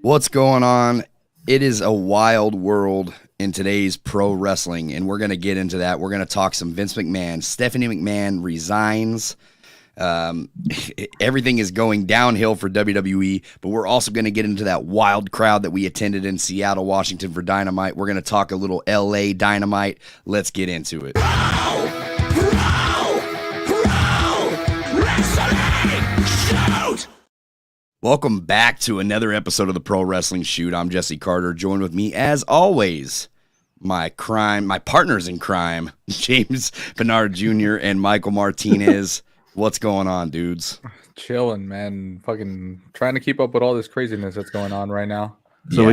What's going on? It is a wild world in today's pro wrestling, and we're going to get into that. We're going to talk some Vince McMahon. Stephanie McMahon resigns. Everything is going downhill for WWE, but we're also going to get into that wild crowd that we attended in Seattle, Washington for Dynamite. We're going to talk a little LA Dynamite. Let's get into it. Welcome back to another episode of the Pro Wrestling Shoot. I'm Jesse Carter. Joined with me, as always, my partners in crime, James Bernard Jr. and Michael Martinez. What's going on, dudes? Chilling, man. Fucking trying to keep up with all this craziness that's going on right now. So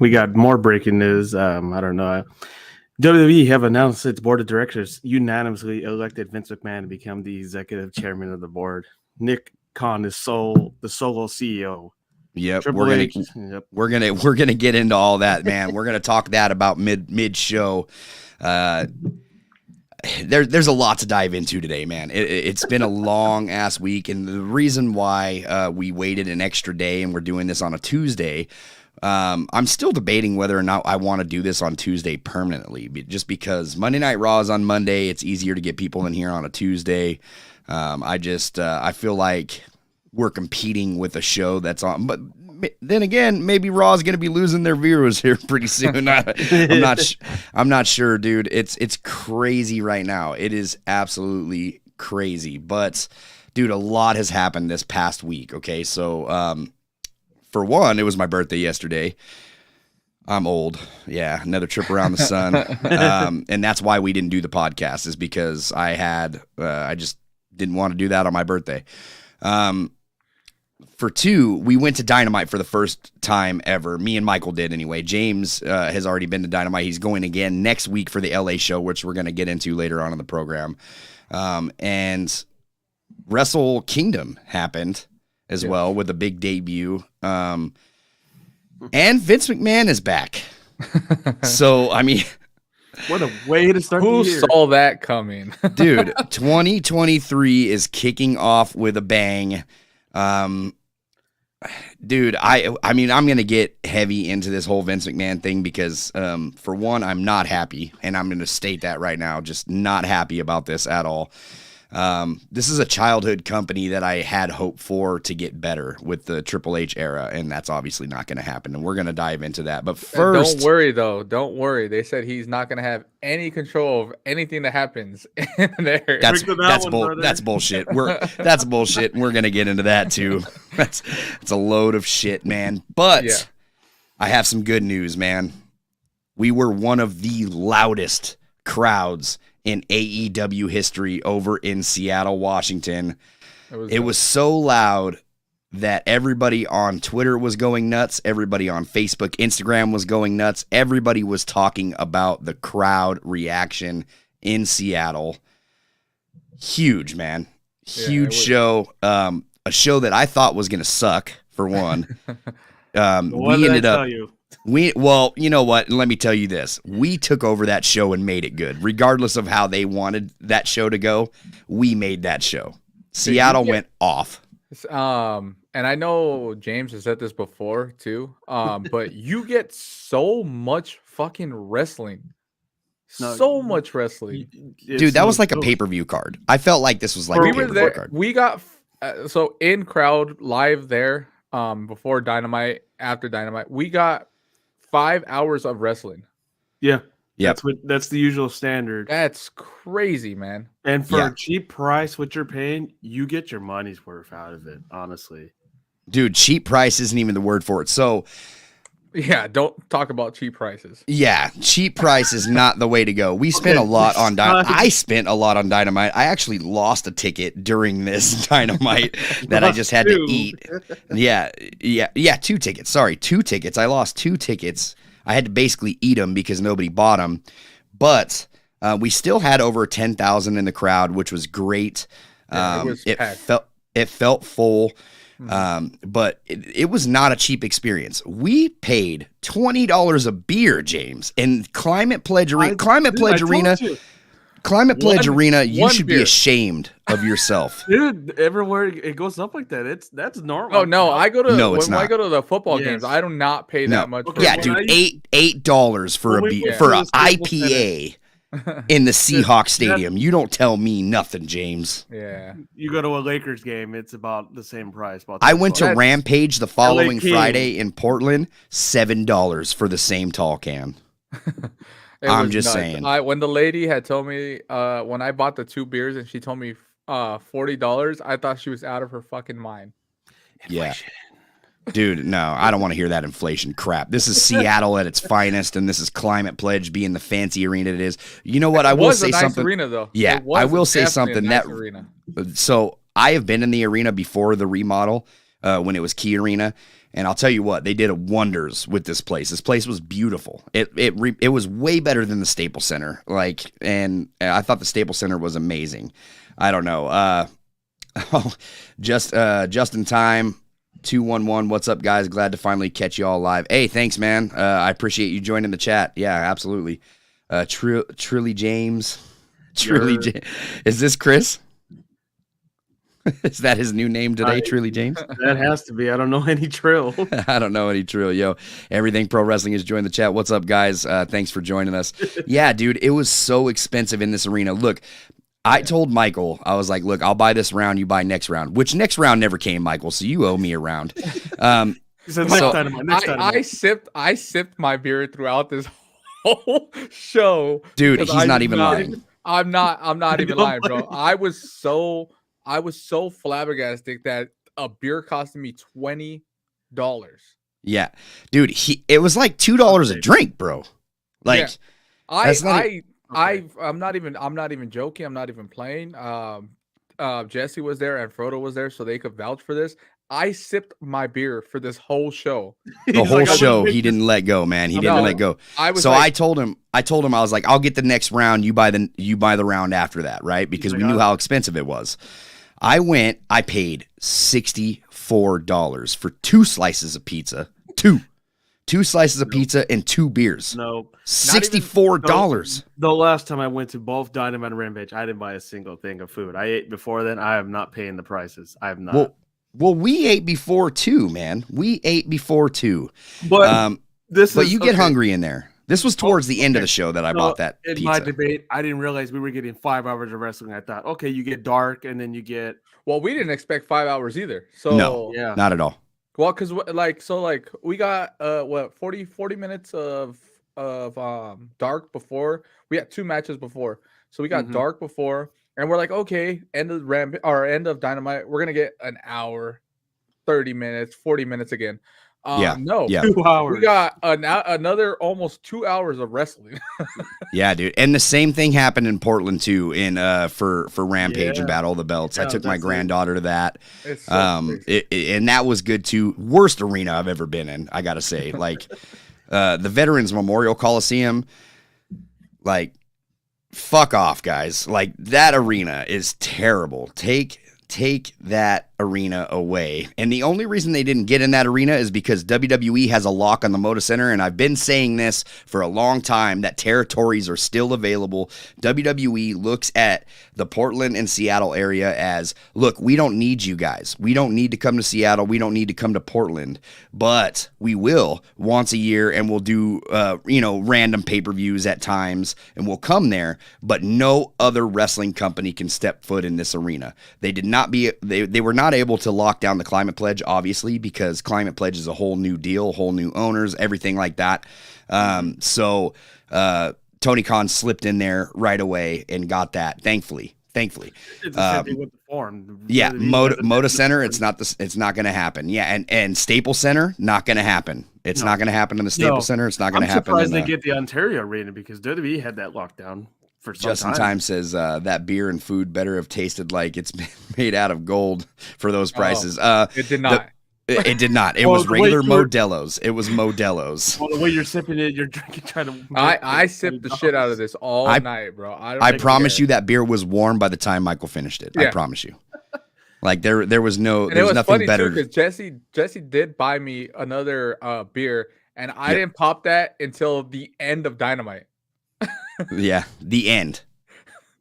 we got more breaking news. I don't know. WWE have announced its board of directors unanimously elected Vince McMahon to become the executive chairman of the board. Nick Khan is the solo CEO. Yep, we're gonna get into all that, man. We're gonna talk that about mid show. There's a lot to dive into today, man. It's been a long ass week, and the reason why we waited an extra day and we're doing this on a Tuesday. I'm still debating whether or not I want to do this on Tuesday permanently, just because Monday Night Raw is on Monday. It's easier to get people in here on a Tuesday. I feel like we're competing with a show that's on, but then again, maybe Raw is going to be losing their viewers here pretty soon. I'm not sure, dude. It's crazy right now. It is absolutely crazy. But dude, a lot has happened this past week. Okay, so for one, it was my birthday yesterday. I'm old. Yeah, another trip around the sun. And that's why we didn't do the podcast, is because I just didn't want to do that on my birthday. For two, we went to Dynamite for the first time ever. Me and Michael did anyway. James has already been to Dynamite. He's going again next week for the LA show, which we're going to get into later on in the program. And Wrestle Kingdom happened as well with a big debut. And Vince McMahon is back. So, I mean... What a way to start the year. Who saw that coming? Dude, 2023 is kicking off with a bang. Dude, I mean, I'm going to get heavy into this whole Vince McMahon thing because, for one, I'm not happy, and I'm going to state that right now, just not happy about this at all. This is a childhood company that I had hope for to get better with the Triple H era, and that's obviously not going to happen, and we're going to dive into that. But first... Don't worry, though. Don't worry. They said he's not going to have any control of anything that happens in there. That's bullshit. That's bullshit. We're going to get into that, too. That's a load of shit, man. But I have some good news, man. We were one of the loudest crowds in AEW history over in Seattle, Washington. It was so loud that everybody on Twitter was going nuts. Everybody on Facebook, Instagram was going nuts. Everybody was talking about the crowd reaction in Seattle. Huge, man. Huge show. A show that I thought was going to suck, for one. We ended up... Well, you know what? Let me tell you this. We took over that show and made it good. Regardless of how they wanted that show to go, we made that show. Seattle went off. And I know James has said this before too, but you get so much fucking wrestling. So much wrestling. Dude, that was like a pay-per-view card. I felt like this was like a pay-per-view card. We got, so in crowd live there, before Dynamite, after Dynamite, we got 5 hours of wrestling. Yeah. That's the usual standard. That's crazy, man. And for a cheap price, what you're paying, you get your money's worth out of it, honestly. Dude, cheap price isn't even the word for it. So, yeah, don't talk about cheap prices. Yeah, cheap price is not the way to go. We spent a lot on Dynamite. I spent a lot on Dynamite. I actually lost a ticket during this Dynamite that I just had to eat. Yeah, 2 tickets. Sorry, 2 tickets. I lost 2 tickets. I had to basically eat them because nobody bought them. But we still had over 10,000 in the crowd, which was great. It felt full. But it was not a cheap experience. We paid $20 a beer, James, in Climate Pledge Arena. Climate Pledge Arena, you should beer. be ashamed of yourself. Dude, everywhere it goes up like that, that's normal. Oh no, I go to it's when I not. go to the football Yes. games, I do not pay that much. Okay, Yeah, when dude, $8 for When we went for to a the Staples IPA in the Seahawks Stadium. You don't tell me nothing, James. Yeah. You go to a Lakers game, it's about the same price. About I went to $10. Rampage the following King. Friday in Portland, $7 for the same tall can. I'm just saying. When the lady had told me when I bought the 2 beers and she told me $40, I thought she was out of her fucking mind. Inflation. Yeah. Dude, no, I don't want to hear that inflation crap. This is Seattle at its finest, and this is Climate Pledge being the fancy arena it is. You know what? I will say something. Arena, though. Yeah, I will say something. Arena. So I have been in the arena before the remodel when it was Key Arena, and I'll tell you what, they did wonders with this place. This place was beautiful. It was way better than the Staples Center. And I thought the Staples Center was amazing. I don't know. Just in time. 211, what's up, guys? Glad to finally catch you all live. Hey, thanks, man. I appreciate you joining the chat. Yeah, absolutely. Truly James. Is this Chris? Is that his new name today, Truly James? That has to be. I don't know any Trill. I don't know any Trill. Yo, Everything Pro Wrestling has joined the chat. What's up, guys? Thanks for joining us. Yeah, dude, it was so expensive in this arena. Look, I told Michael, I was like, look, I'll buy this round, you buy next round, which next round never came, Michael, so you owe me a round. I sipped my beer throughout this whole show. Dude, he's not even lying. I'm not even lying, bro. I was so flabbergasted that a beer costed me $20. Yeah. Dude, it was like $2 a drink, bro. Like yeah. I'm not even joking. I'm not even playing. Jesse was there and Frodo was there, so they could vouch for this. I sipped my beer for this whole show. The whole show, he didn't let go, man. He didn't let go. I told him, I was like, I'll get the next round. You buy the round after that, right? Because we knew how expensive it was. I paid $64 for 2 slices of pizza. Two slices of pizza and 2 beers. No. $64. The last time I went to both Dynamite and Rampage, I didn't buy a single thing of food. I ate before then. I am not paying the prices. I have not. Well, we ate before too, man. We ate before too. But you get hungry in there. This was towards the end of the show that I bought that pizza. In my debate, I didn't realize we were getting 5 hours of wrestling. I thought, okay, you get dark and then you get. Well, we didn't expect 5 hours either. So no, not at all. Well, because we got 40 minutes of dark before. We had 2 matches before, so we got dark before, and we're like, okay, end of Dynamite, we're gonna get an hour, 30 minutes, 40 minutes again. No, 2 hours. We got another almost 2 hours of wrestling. Yeah, dude, and the same thing happened in Portland too. For Rampage and Battle of the Belts, I took my granddaughter to that. It's and that was good too. Worst arena I've ever been in, I gotta say. Like the Veterans Memorial Coliseum, like fuck off, guys. Like that arena is terrible. Take that arena away. And the only reason they didn't get in that arena is because WWE has a lock on the Moda Center, and I've been saying this for a long time that territories are still available. WWE looks at the Portland and Seattle area as, look, we don't need you guys. We don't need to come to Seattle. We don't need to come to Portland, but we will once a year, and we'll do random pay-per-views at times, and we'll come there, but no other wrestling company can step foot in this arena. They were not able to lock down the Climate Pledge, obviously, because Climate Pledge is a whole new deal, whole new owners, everything like that. So Tony Khan slipped in there right away and got that, thankfully. It's the same thing with the form. Yeah, Moda Center, it's not going to happen. Yeah, and Staples Center, not going to happen. It's not going to happen in the Staples Center. It's not going to happen. I'm surprised they get the Ontario arena because WWE had that lockdown. Just in time says that beer and food better have tasted like it's been made out of gold for those prices. It did not. It did not. It was regular Modelo's. It was Modelo's. Well, the way you're sipping it, you're drinking, trying to. I sipped the shit out of this all night, bro. I promise you that beer was warm by the time Michael finished it. Yeah. I promise you. Like there was nothing funny better. Because Jesse did buy me another beer, and I didn't pop that until the end of Dynamite. Yeah, the end.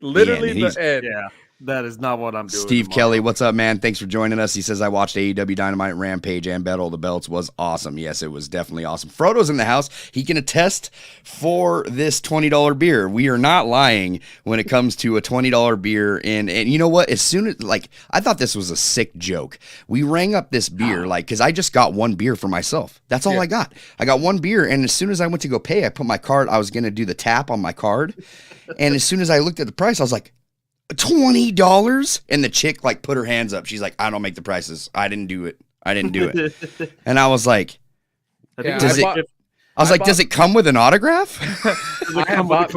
Literally He's- the end. Yeah, that is not what I'm doing. Steve tomorrow. Kelly, what's up, man? Thanks for joining us. He says, I watched AEW Dynamite, Rampage, and Battle of the Belts. Was awesome. Yes, it was definitely awesome. Frodo's in the house. He can attest for this $20 beer. We are not lying when it comes to a $20 beer. And you know what? As soon as, like, I thought this was a sick joke. We rang up this beer, like, because I just got one beer for myself. That's all I got. I got one beer. And as soon as I went to go pay, I put my card. I was going to do the tap on my card. And as soon as I looked at the price, I was like, $20? And the chick like put her hands up. She's like, I don't make the prices. I didn't do it. And I was like, does it come with an autograph? I had bought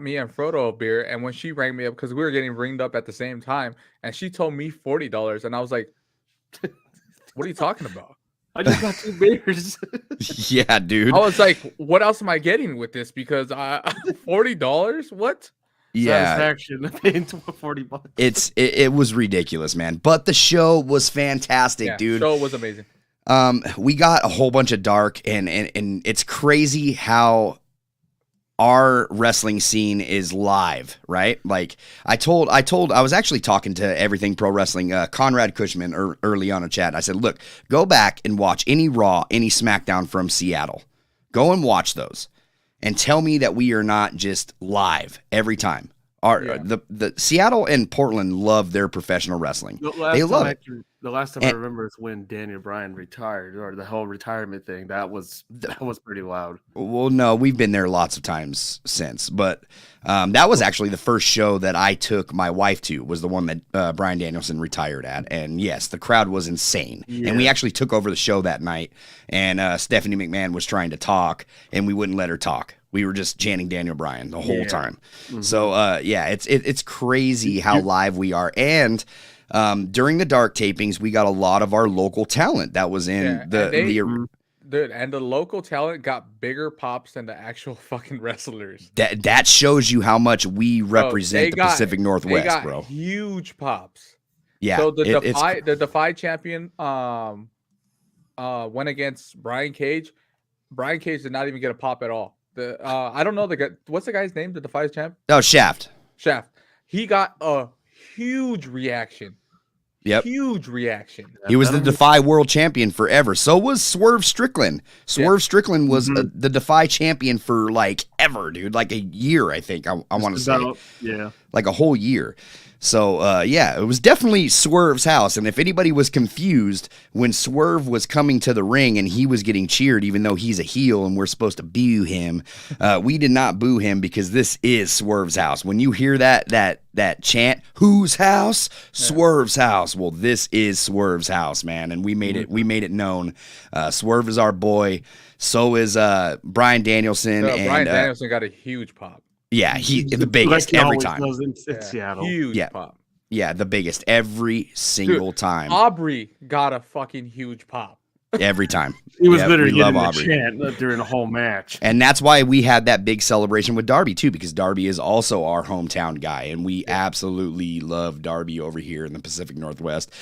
me and Frodo a beer, and when she rang me up, because we were getting ringed up at the same time, and she told me $40, and I was like, what are you talking about? I just got 2 beers. Yeah, dude. I was like, what else am I getting with this? Because $40? What? Yeah, Satisfaction paying $40. It was ridiculous, man. But the show was fantastic, dude. The show was amazing. We got a whole bunch of dark, and it's crazy how our wrestling scene is live, right? Like I was actually talking to Everything Pro Wrestling, Conrad Cushman early on in chat. I said, look, go back and watch any Raw, any SmackDown from Seattle. Go and watch those. And tell me that we are not just live every time. The Seattle and Portland love their professional wrestling. They love it. The last time I remember is when Daniel Bryan retired, or the whole retirement thing. That was pretty loud. Well, no, we've been there lots of times since, but that was actually the first show that I took my wife to. Was the one that Bryan Danielson retired at, and yes, the crowd was insane. Yeah. And we actually took over the show that night, and Stephanie McMahon was trying to talk, and we wouldn't let her talk. We were just chanting Daniel Bryan the whole time. Mm-hmm. So it's crazy how live we are. And during the dark tapings, we got a lot of our local talent that was in Dude, and the local talent got bigger pops than the actual fucking wrestlers. That shows you how much we represent the Pacific Northwest, they got bro. Huge pops. Yeah. So the Defy champion went against Brian Cage. Brian Cage did not even get a pop at all. I don't know the guy. What's the guy's name? The Defy champ? Oh, Shaft. He got a huge reaction. Yep. Huge reaction. He was the Defy world champion forever. So was Swerve Strickland. Strickland was the Defy champion for like ever, dude. Like a year, I think. I want to say. Yeah. Like a whole year. So, it was definitely Swerve's house. And if anybody was confused when Swerve was coming to the ring and he was getting cheered, even though he's a heel and we're supposed to boo him, we did not boo him because this is Swerve's house. When you hear that chant, whose house? Swerve's house. Well, this is Swerve's house, man. And we made it known. Swerve is our boy. So is Bryan Danielson. Bryan Danielson got a huge pop. Yeah, the biggest every time. In Seattle. Huge pop. Yeah, the biggest every single time. Aubrey got a fucking huge pop. Every time. He was literally getting a chant during the whole match. And that's why we had that big celebration with Darby, too, because Darby is also our hometown guy, and we absolutely love Darby over here in the Pacific Northwest.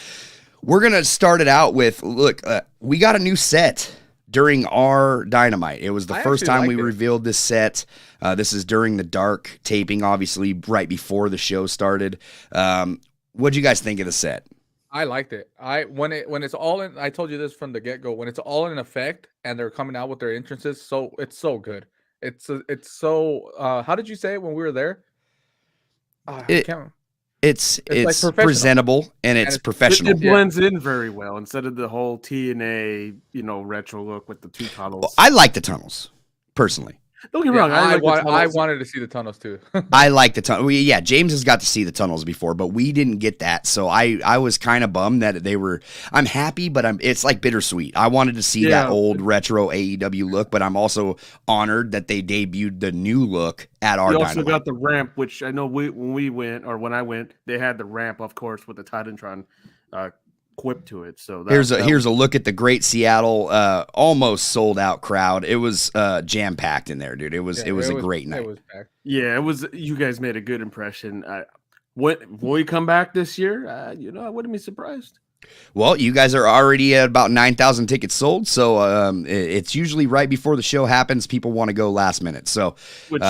We're going to start it out with, look, we got a new set during our Dynamite. It was the first time we revealed this set. This is during the dark taping, obviously, right before the show started. What'd you guys think of the set? I liked it. When it's all in, I told you this from the get-go, when it's all in effect and they're coming out with their entrances, so it's so good. It's so how did you say it when we were there? It's like presentable and it's professional. It blends in very well instead of the whole TNA, retro look with the 2 tunnels. Well, I like the tunnels, personally. Don't get me wrong. I wanted to see the tunnels too. I like the tunnel. James has got to see the tunnels before, but we didn't get that. So I was kind of bummed that they were. I'm happy, but it's like bittersweet. I wanted to see that old retro AEW look, but I'm also honored that they debuted the new look at our Dynamite. We also got the ramp, which I know when I went, they had the ramp, of course, with the Titantron quip to it. So here's a look at the great Seattle almost sold out crowd. It was jam packed in there, dude. It was a great night. It was packed. Yeah, it was. You guys made a good impression. Will we come back this year? I wouldn't be surprised. Well, you guys are already at about 9,000 tickets sold, so it's usually right before the show happens. People want to go last minute, so which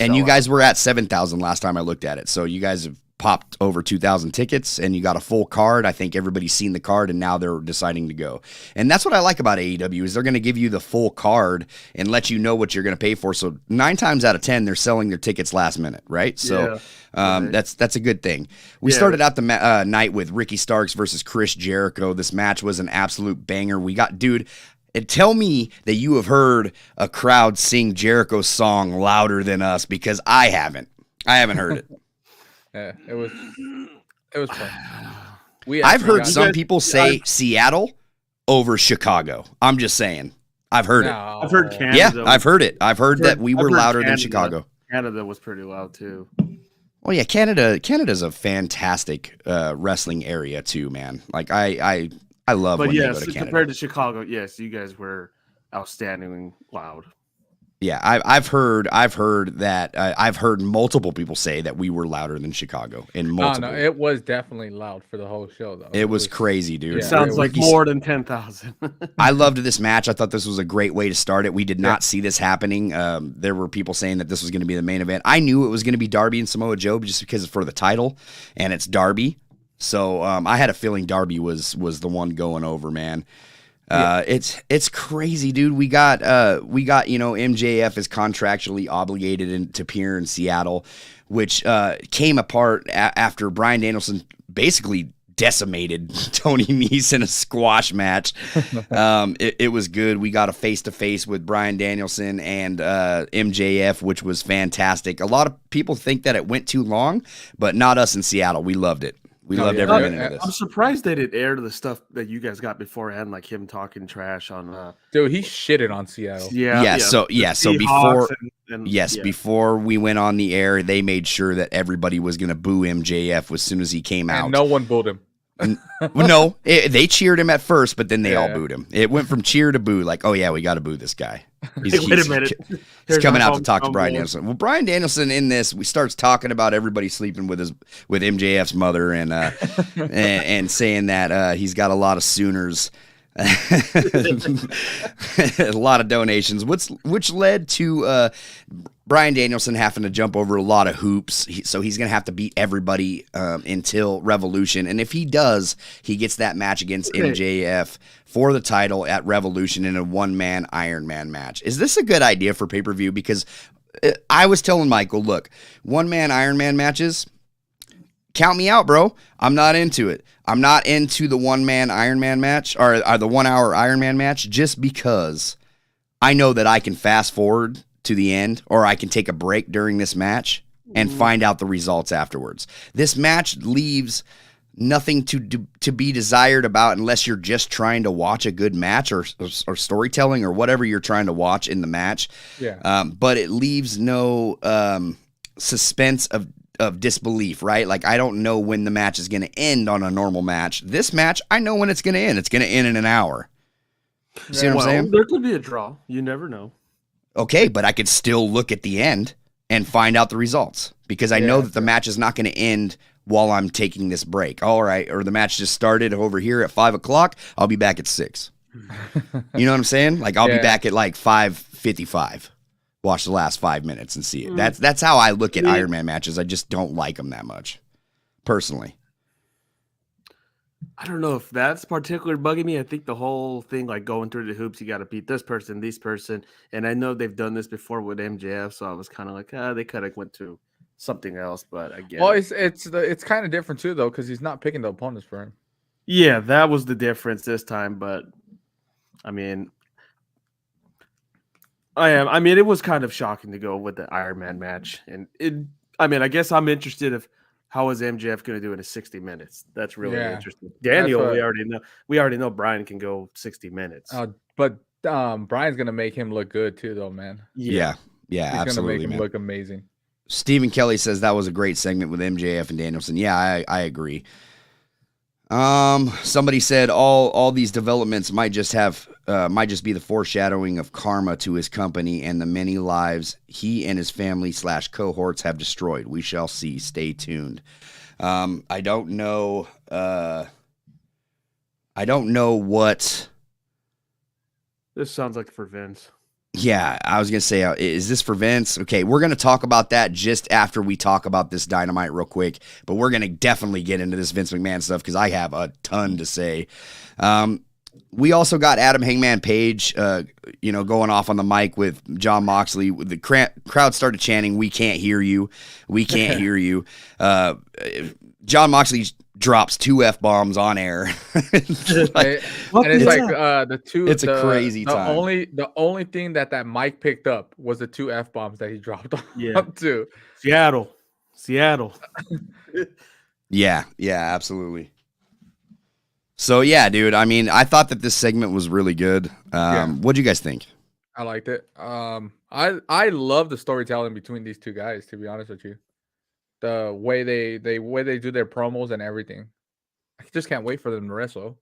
And you guys were at 7,000 last time I looked at it. So you guys have popped over 2,000 tickets and you got a full card. I think everybody's seen the card and now they're deciding to go. And that's what I like about AEW is they're going to give you the full card and let you know what you're going to pay for. So 9 times out of 10, they're selling their tickets last minute, right? So that's a good thing. We started out the night with Ricky Starks versus Chris Jericho. This match was an absolute banger. We got, dude, and tell me that you have heard a crowd sing Jericho's song louder than us because I haven't. I haven't heard it. Yeah, it was fun. I've heard some people say Seattle over Chicago. I'm just saying. I've heard it. I've heard Canada. Yeah, I've heard it. I've heard that we were louder than Chicago. Canada was pretty loud too. Well, yeah, Canada's a fantastic wrestling area too, man. Like I love when they go to Canada. Compared to Chicago, yes, you guys were outstandingly loud. Yeah, I've heard that I've heard multiple people say that we were louder than Chicago. No, it was definitely loud for the whole show though. It was crazy, dude. It sounds like more than 10,000. I loved this match. I thought this was a great way to start it. We did not see this happening. There were people saying that this was going to be the main event. I knew it was going to be Darby and Samoa Joe just because for the title, and it's Darby. So I had a feeling Darby was the one going over, man. It's crazy, dude. We got MJF is contractually obligated to appear in Seattle, which came apart after Bryan Danielson basically decimated Tony Nese in a squash match. It was good. We got a face-to-face with Bryan Danielson and MJF, which was fantastic. A lot of people think that it went too long, but not us in Seattle. We loved it. We loved every minute of this. I'm surprised they didn't air the stuff that you guys got beforehand, like him talking trash on. Dude, he shitted on Seattle. So before we went on the air, they made sure that everybody was going to boo MJF as soon as he came out. And no one booed him. No, they cheered him at first, but then they all booed him. It went from cheer to boo, like, oh yeah, we got to boo this guy. Wait a minute. He's coming out to talk to Bryan Danielson. Well, Bryan Danielson in this, we starts talking about everybody sleeping with MJF's mother and and saying that he's got a lot of Sooners. A lot of donations, which led to Bryan Danielson having to jump over a lot of hoops. So he's going to have to beat everybody until Revolution. And if he does, he gets that match against MJF for the title at Revolution in a one-man Iron Man match. Is this a good idea for pay-per-view? Because I was telling Michael, look, one-man Iron Man matches, count me out, bro. I'm not into it. I'm not into the one-man Iron Man match or the 1 hour Iron Man match just because I know that I can fast forward to the end or I can take a break during this match and find out the results afterwards. This match leaves nothing to be desired about unless you're just trying to watch a good match or storytelling or whatever you're trying to watch in the match. Yeah. But it leaves no suspense of disbelief, right? Like, I don't know when the match is going to end on a normal match. This match, I know when it's going to end. It's going to end in an hour. See what I'm saying? There could be a draw. You never know. Okay, but I could still look at the end and find out the results because I know that the match is not going to end while I'm taking this break. All right, or the match just started over here at 5 o'clock. I'll be back at 6. You know what I'm saying? Like, I'll be back at like 5:55. Watch the last 5 minutes and see it. That's how I look at Iron Man matches. I just don't like them that much, personally. I don't know if that's particularly bugging me. I think the whole thing, like going through the hoops, you got to beat this person, and I know they've done this before with MJF, so I was kind of like, they could have went to something else, but I get it. It's kind of different too, though, because he's not picking the opponents for him. Yeah, that was the difference this time, but I mean, it was kind of shocking to go with the Iron Man match, and I guess I'm interested of how is MJF going to do in 60 minutes. That's really interesting. Daniel, we already know Bryan can go 60 minutes. But Bryan's going to make him look good too, though, man. Yeah, he's absolutely, going to make him man. look amazing. Stephen Kelly says that was a great segment with MJF and Danielson. Yeah, I agree. Somebody said all these developments might just be the foreshadowing of karma to his company and the many lives he and his family / cohorts have destroyed. We shall see. Stay tuned. I don't know what this sounds like for Vince. Yeah, I was going to say, is this for Vince? Okay, we're going to talk about that just after we talk about this Dynamite real quick, but we're going to definitely get into this Vince McMahon stuff because I have a ton to say. We also got Adam Hangman Page, going off on the mic with Jon Moxley. The crowd started chanting, "We can't hear you. We can't hear you." Jon Moxley drops 2 F-bombs on air. It's a crazy time. The only thing that mic picked up was the 2 F-bombs that he dropped on too. Seattle. Yeah, absolutely. So yeah, dude, I mean, I thought that this segment was really good. What'd you guys think? I liked it. I love the storytelling between these 2 guys, to be honest with you. The way they do their promos and everything. I just can't wait for them to wrestle.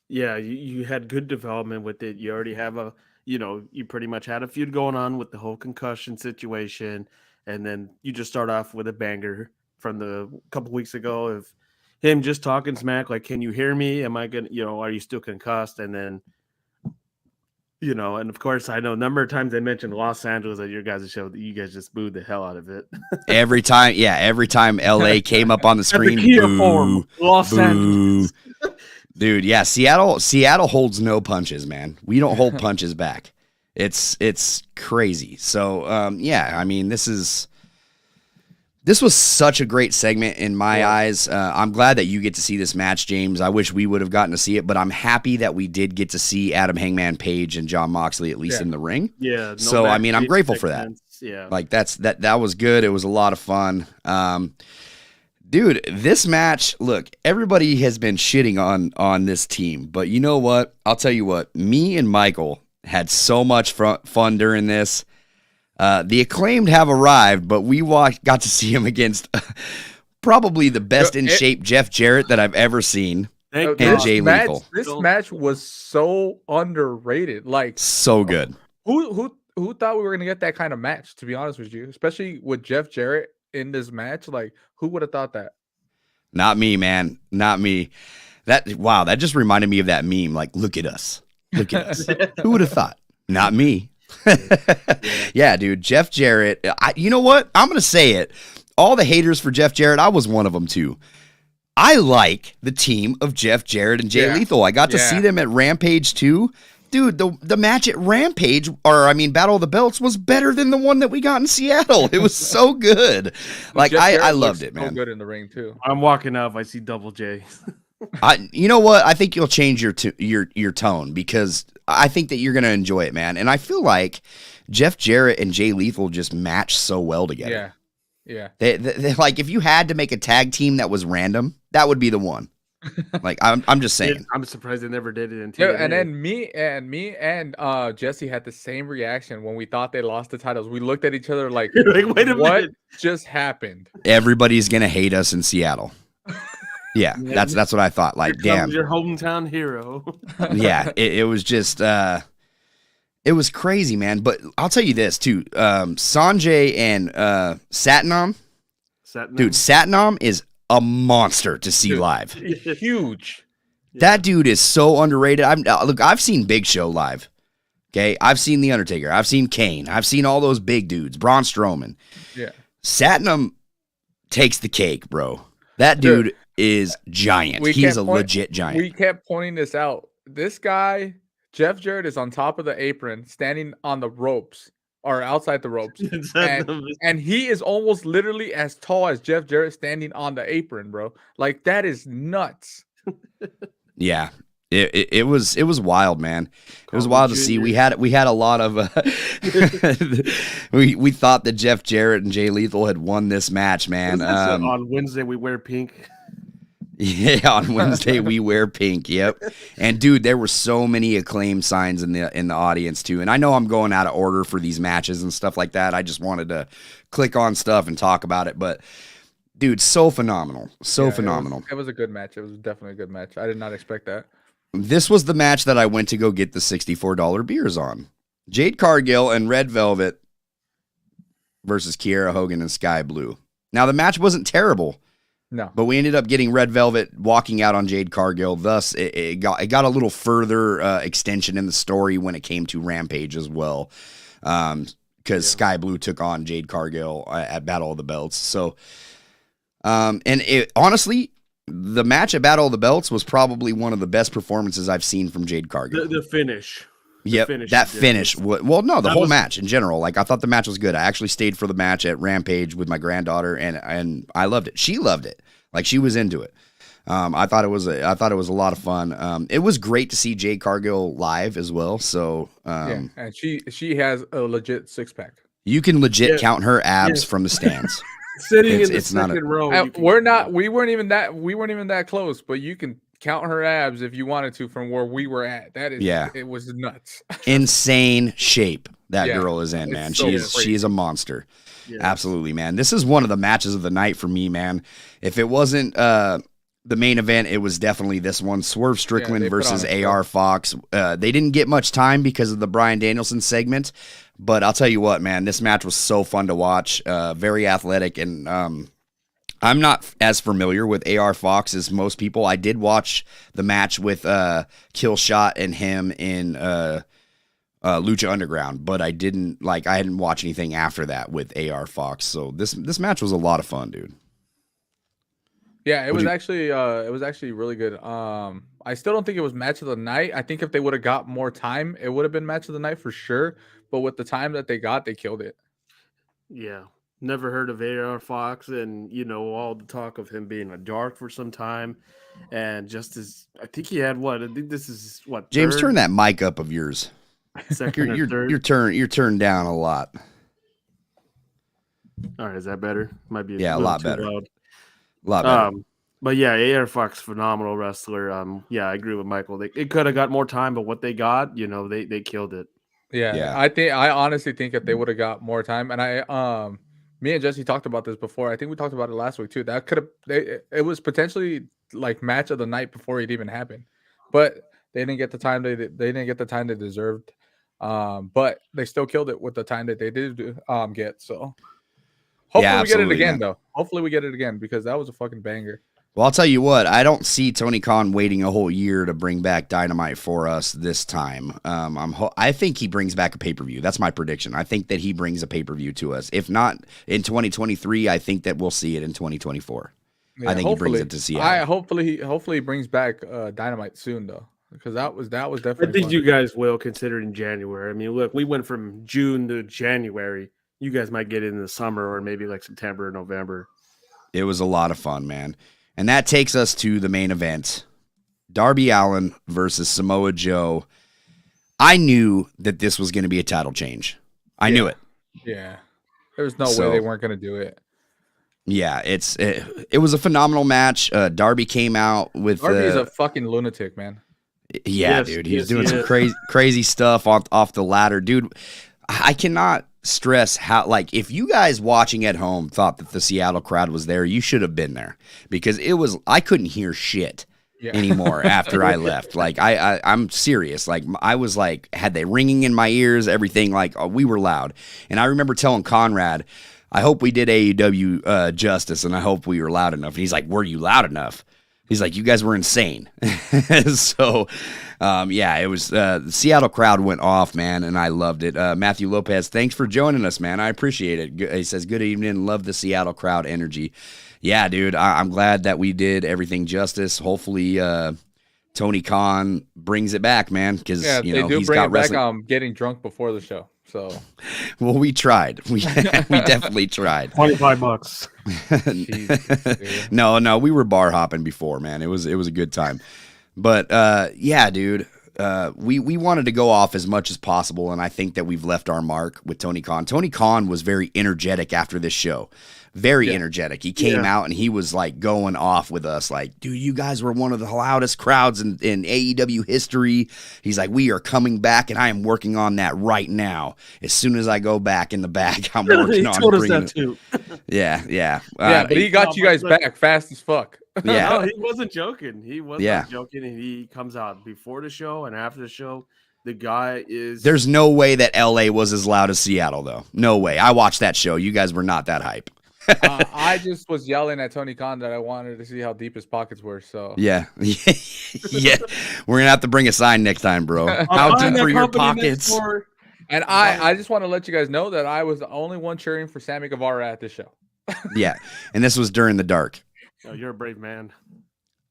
Yeah, you had good development with it. You already have you pretty much had a feud going on with the whole concussion situation, and then you just start off with a banger from the couple weeks ago of him just talking smack, like, "Can you hear me? Am I gonna, are you still concussed?" And then, and of course, I know a number of times I mentioned Los Angeles at your guys' show that you guys just booed the hell out of it. every time LA came up on the screen, boo, Los Angeles. Dude, yeah, Seattle holds no punches, man. We don't hold punches back. It's crazy. So, I mean, this was such a great segment in my eyes. I'm glad that you get to see this match, James. I wish we would have gotten to see it, but I'm happy that we did get to see Adam Hangman Page and Jon Moxley at least in the ring. Yeah. So I mean, I'm grateful for that. Yeah. Like that was good. It was a lot of fun. Dude, this match, look, everybody has been shitting on this team, but you know what? I'll tell you what. Me and Michael had so much fun during this. The Acclaimed have arrived, but we got to see him against probably the best in shape Jeff Jarrett that I've ever seen, and Jay Lethal. This match was so underrated, like so good. Who thought we were gonna get that kind of match? To be honest with you, especially with Jeff Jarrett in this match, like who would have thought that? Not me, man. Not me. That just reminded me of that meme. Like, look at us. Who would have thought? Not me. Yeah, dude, Jeff Jarrett. You know what? I'm gonna say it. All the haters for Jeff Jarrett, I was one of them too. I like the team of Jeff Jarrett and Jay Lethal. I got to see them at Rampage too. Dude, the match at Rampage, Battle of the Belts, was better than the one that we got in Seattle. It was so good. Like, I loved it, man. So good in the ring too. I'm walking off. I see Double J. You know what? I think you'll change your tone because I think that you're going to enjoy it, man. And I feel like Jeff Jarrett and Jay Lethal just match so well together. Yeah. They like, if you had to make a tag team that was random, that would be the one. Like, I'm just saying. I'm surprised they never did it in TNA. And then me and Jesse had the same reaction when we thought they lost the titles. We looked at each other like, wait a minute. Just happened? Everybody's going to hate us in Seattle. Yeah, that's what I thought. Like, damn, your hometown hero. Yeah, it was just it was crazy, man. But I'll tell you this too, Sanjay and Satnam, dude, Satnam is a monster to see live. Huge. That dude is so underrated. I've seen Big Show live. Okay, I've seen The Undertaker. I've seen Kane. I've seen all those big dudes. Braun Strowman. Yeah, Satnam takes the cake, bro. That dude is giant. He's a legit giant. We kept pointing this out. This guy, Jeff Jarrett, is on top of the apron, standing on the ropes or outside the ropes, and he is almost literally as tall as Jeff Jarrett standing on the apron, bro. Like, that is nuts. Yeah. It was wild, man. It was wild to see. We had a lot of we thought that Jeff Jarrett and Jay Lethal had won this match, man. On Wednesday we wear pink. Yeah, on Wednesday we wear pink. Yep. And dude, there were so many Acclaim signs in the audience too. And I know I'm going out of order for these matches and stuff like that. I just wanted to click on stuff and talk about it, but dude, so phenomenal. So phenomenal. It was a good match. It was definitely a good match. I did not expect that. This was the match that I went to go get the $64 beers on. Jade Cargill and Red Velvet versus Kiera Hogan and Sky Blue. Now, the match wasn't terrible. No. But we ended up getting Red Velvet walking out on Jade Cargill. Thus, it got a little further extension in the story when it came to Rampage as well. because Sky Blue took on Jade Cargill at Battle of the Belts. So, honestly, the match at Battle of the Belts was probably one of the best performances I've seen from Jade Cargill. The finish. Yep, that finish. Well, no, the whole match in general. Like, I thought the match was good. I actually stayed for the match at Rampage with my granddaughter, and I loved it. She loved it. Like, she was into it. I thought it was a lot of fun. It was great to see Jade Cargill live as well. So, and she has a legit 6-pack. You can legit count her abs from the stands. Sitting in the second row. We weren't even that close, but you can count her abs if you wanted to from where we were at. That is, it was nuts. Insane shape that girl is in, man. She is a monster. Yes. Absolutely, man. This is one of the matches of the night for me, man. If it wasn't the main event, it was definitely this one. Swerve Strickland versus AR Fox. They didn't get much time because of the Bryan Danielson segment, but I'll tell you what, man, this match was so fun to watch. Very athletic, and I'm not as familiar with AR Fox as most people. I did watch the match with Killshot and him in Lucha Underground, but I hadn't watched anything after that with AR Fox. So this match was a lot of fun, dude. Yeah, it was actually really good. I still don't think it was match of the night. I think if they would have got more time, it would have been match of the night for sure. But with the time that they got, they killed it. Yeah. Never heard of AR Fox, and all the talk of him being a dark for some time, and just as I think he had I think this is James, turn that mic up of yours. Second or third. You're turned down a lot. All right, is that better? Might be a lot better. Loud. A lot better. But yeah, AR Fox, phenomenal wrestler. I agree with Michael. They could have got more time, but what they got, they killed it. Yeah. I honestly think if they would have got more time, and me and Jesse talked about this before. I think we talked about it last week too. That could have it was potentially like match of the night before it even happened, but they didn't get the time they didn't get the time they deserved. But they still killed it with the time that they did get. So hopefully we get it again, though. Hopefully we get it again because that was a fucking banger. Well, I'll tell you what, I don't see Tony Khan waiting a whole year to bring back Dynamite for us this time. I think he brings back a pay-per-view. That's my prediction. I think that he brings a pay-per-view to us. If not in 2023, I think that we'll see it in 2024. I think he brings it to Seattle. Hopefully he brings back Dynamite soon, though, because that was definitely I think fun. You guys will, considering January. I mean, look, we went from June to January. You guys might get it in the summer or maybe like September or November. It was a lot of fun, man. And that takes us to the main event. Darby Allin versus Samoa Joe. I knew that this was going to be a title change. I knew it. Yeah. There was no way they weren't going to do it. Yeah, it was a phenomenal match. Darby came out with... Darby's a fucking lunatic, man. Yeah, dude. He's doing some crazy stuff off the ladder. Dude, I cannot stress how, if you guys watching at home thought that the Seattle crowd was there, you should have been there, because I couldn't hear shit anymore after I left. I'm serious. I was had they ringing in my ears, everything. We were loud. And I remember telling Conrad, I hope we did AEW justice, and I hope we were loud enough. And he's like, were you loud enough? He's like, you guys were insane. So, it was the Seattle crowd went off, man, and I loved it. Matthew Lopez, thanks for joining us, man. I appreciate it. He says, good evening. Love the Seattle crowd energy. Yeah, dude, I'm glad that we did everything justice. Hopefully, Tony Khan brings it back, man, because he's got wrestling. Back, getting drunk before the show. So, well, we tried. We definitely tried. $25. No, we were bar hopping before, man. It was a good time. But dude, we wanted to go off as much as possible, and I think that we've left our mark with Tony Khan. Tony Khan was very energetic after this show. Very energetic. He came out and he was going off with us. Dude, you guys were one of the loudest crowds in AEW history. He's like, we are coming back, and I am working on that right now. As soon as I go back in the bag, I'm working on bringing us that too. Yeah. But he got you guys back fast as fuck. Yeah. No, he wasn't joking. He wasn't joking. And he comes out before the show and after the show. The guy is... There's no way that LA was as loud as Seattle, though. No way. I watched that show. You guys were not that hype. I just was yelling at Tony Khan that I wanted to see how deep his pockets were. So yeah, we're gonna have to bring a sign next time, bro. How deep are your pockets? And I just want to let you guys know that I was the only one cheering for Sammy Guevara at this show. Yeah, and this was during the dark. Oh, you're a brave man.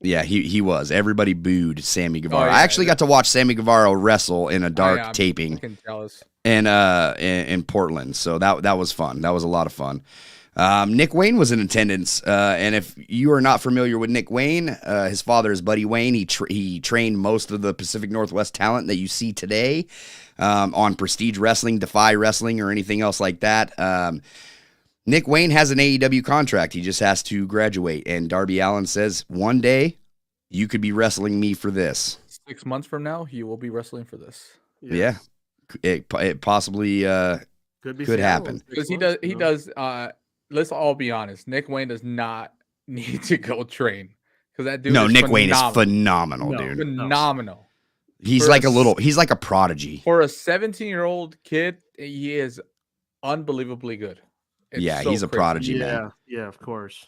Yeah, he was. Everybody booed Sammy Guevara. yeah, I actually got to watch Sammy Guevara wrestle in a dark I'm taping fucking jealous. in Portland. So that was fun. That was a lot of fun. Nick Wayne was in attendance, and if you are not familiar with Nick Wayne, his father is Buddy Wayne. He trained most of the Pacific Northwest talent that you see today on Prestige Wrestling, Defy Wrestling, or anything else like that. Nick Wayne has an AEW contract. He just has to graduate. And Darby Allin says, one day you could be wrestling me for this. 6 months from now, he will be wrestling for this. Yes. Yeah. It possibly could happen. Because he does. Let's all be honest. Nick Wayne does not need to go train. Because that dude Nick Wayne is phenomenal, dude. Phenomenal. He's like a prodigy. For a 17-year-old kid, he is unbelievably good. He's a prodigy, man. Yeah, of course.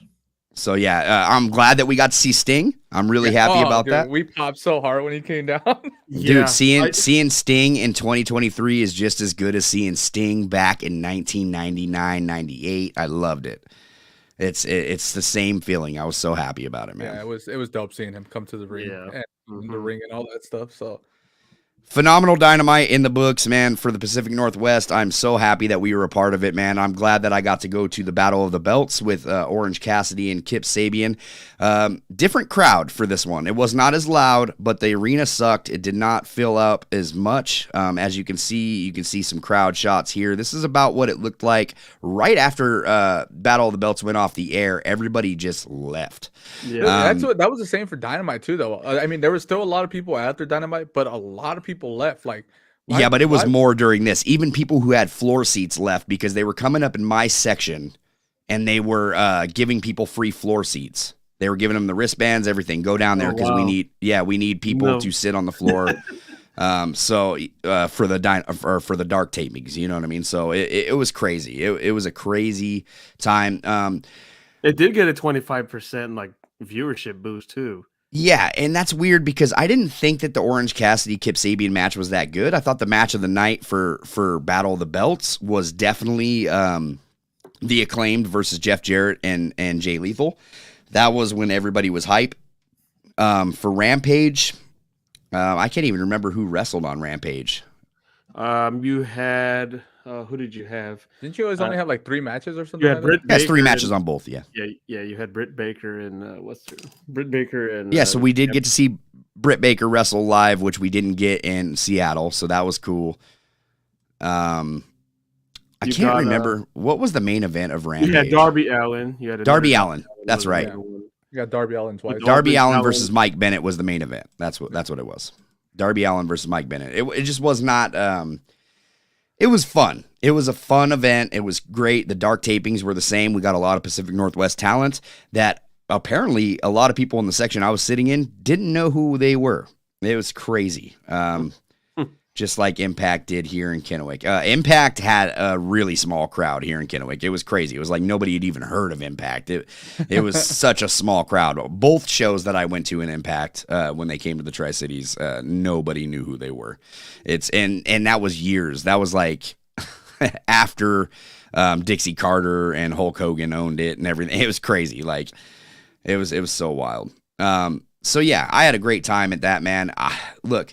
So I'm glad that we got to see Sting. I'm really happy about that. We popped so hard when he came down. Dude, seeing Sting in 2023 is just as good as seeing Sting back in 1999, 98. I loved it. It's the same feeling. I was so happy about it, man. Yeah, it was dope seeing him come to the ring and the ring and all that stuff. So phenomenal Dynamite in the books, man, for the Pacific Northwest. I'm so happy that we were a part of it, man. I'm glad that I got to go to the Battle of the Belts with Orange Cassidy and Kip Sabian. Different crowd for this one. It was not as loud, but the arena sucked. It did not fill up as much. As you can see some crowd shots here. This is about what it looked like right after Battle of the Belts went off the air. Everybody just left. Yeah, that was the same for Dynamite too, though. I mean, there was still a lot of people after Dynamite, but a lot of people left. Like, but it was more during this. Even people who had floor seats left because they were coming up in my section, and they were giving people free floor seats. They were giving them the wristbands, everything. Go down there because we need people to sit on the floor. For the dark tapings, you know what I mean. So it was crazy. It was a crazy time. It did get a 25% like viewership boost too. Yeah, and that's weird because I didn't think that the Orange Cassidy Kip Sabian match was that good. I thought the match of the night for Battle of the Belts was definitely the Acclaimed versus Jeff Jarrett and Jay Lethal. That was when everybody was hype. For Rampage, I can't even remember who wrestled on Rampage. You had who did you have? Didn't you always only have like 3 matches or something? You had Britt Baker. That's 3 matches on both. Yeah. You had Britt Baker and Britt Baker and so we did get to see Britt Baker wrestle live, which we didn't get in Seattle, so that was cool. I can't remember what was the main event of Rampage. You had Darby Allin. Darby Allin. That's right. You got Darby Allin twice. Darby Allin versus Mike Bennett was the main event. That's what it was. Darby Allin versus Mike Bennett. It just was not. It was fun. It was a fun event. It was great. The dark tapings were the same. We got a lot of Pacific Northwest talent that apparently a lot of people in the section I was sitting in didn't know who they were. It was crazy. Just like Impact did here in Kennewick. Impact had a really small crowd here in Kennewick. It was crazy. It was like nobody had even heard of Impact. It was such a small crowd. Both shows that I went to in Impact when they came to the Tri-Cities, nobody knew who they were. And that was years. That was like after Dixie Carter and Hulk Hogan owned it and everything. It was crazy. Like it was so wild. So yeah, I had a great time at that, man. Look,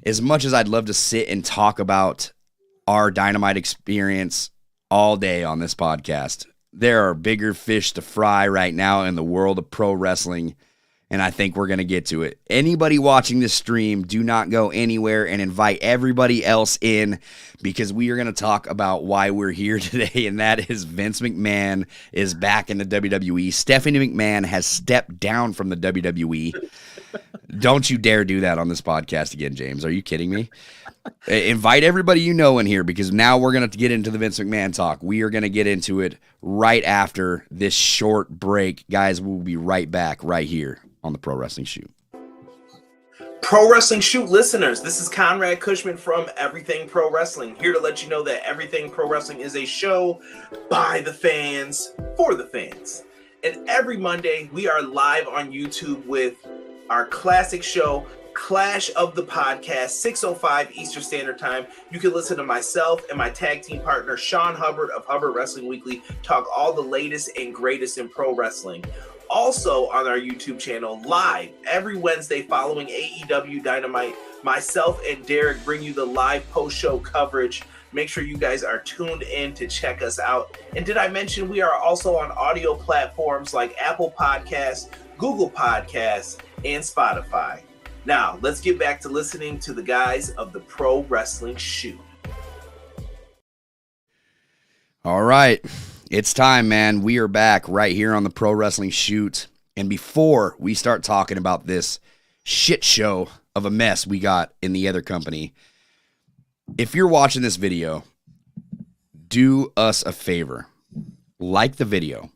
as much as I'd love to sit and talk about our Dynamite experience all day on this podcast, there are bigger fish to fry right now in the world of pro wrestling, and I think we're going to get to it. Anybody watching this stream, do not go anywhere and invite everybody else in because we are going to talk about why we're here today, and that is Vince McMahon is back in the WWE. Stephanie McMahon has stepped down from the WWE. Don't you dare do that on this podcast again, James. Are you kidding me? Invite everybody you know in here because now we're going to get into the Vince McMahon talk. We are going to get into it right after this short break. Guys, we'll be right back right here on the Pro Wrestling Shoot. Pro Wrestling Shoot listeners, this is Conrad Cushman from Everything Pro Wrestling, here to let you know that Everything Pro Wrestling is a show by the fans, for the fans. And every Monday, we are live on YouTube with our classic show, Clash of the Podcast, 6:05 Eastern Standard Time. You can listen to myself and my tag team partner, Sean Hubbard of Hubbard Wrestling Weekly, talk all the latest and greatest in pro wrestling. Also on our YouTube channel, live every Wednesday following AEW Dynamite, myself and Derek bring you the live post-show coverage. Make sure you guys are tuned in to check us out. And did I mention we are also on audio platforms like Apple Podcasts, Google Podcasts, and Spotify. Now, let's get back to listening to the guys of the Pro Wrestling Shoot. All right. It's time, man. We are back right here on the Pro Wrestling Shoot. And before we start talking about this shit show of a mess we got in the other company, if you're watching this video, do us a favor. Like the video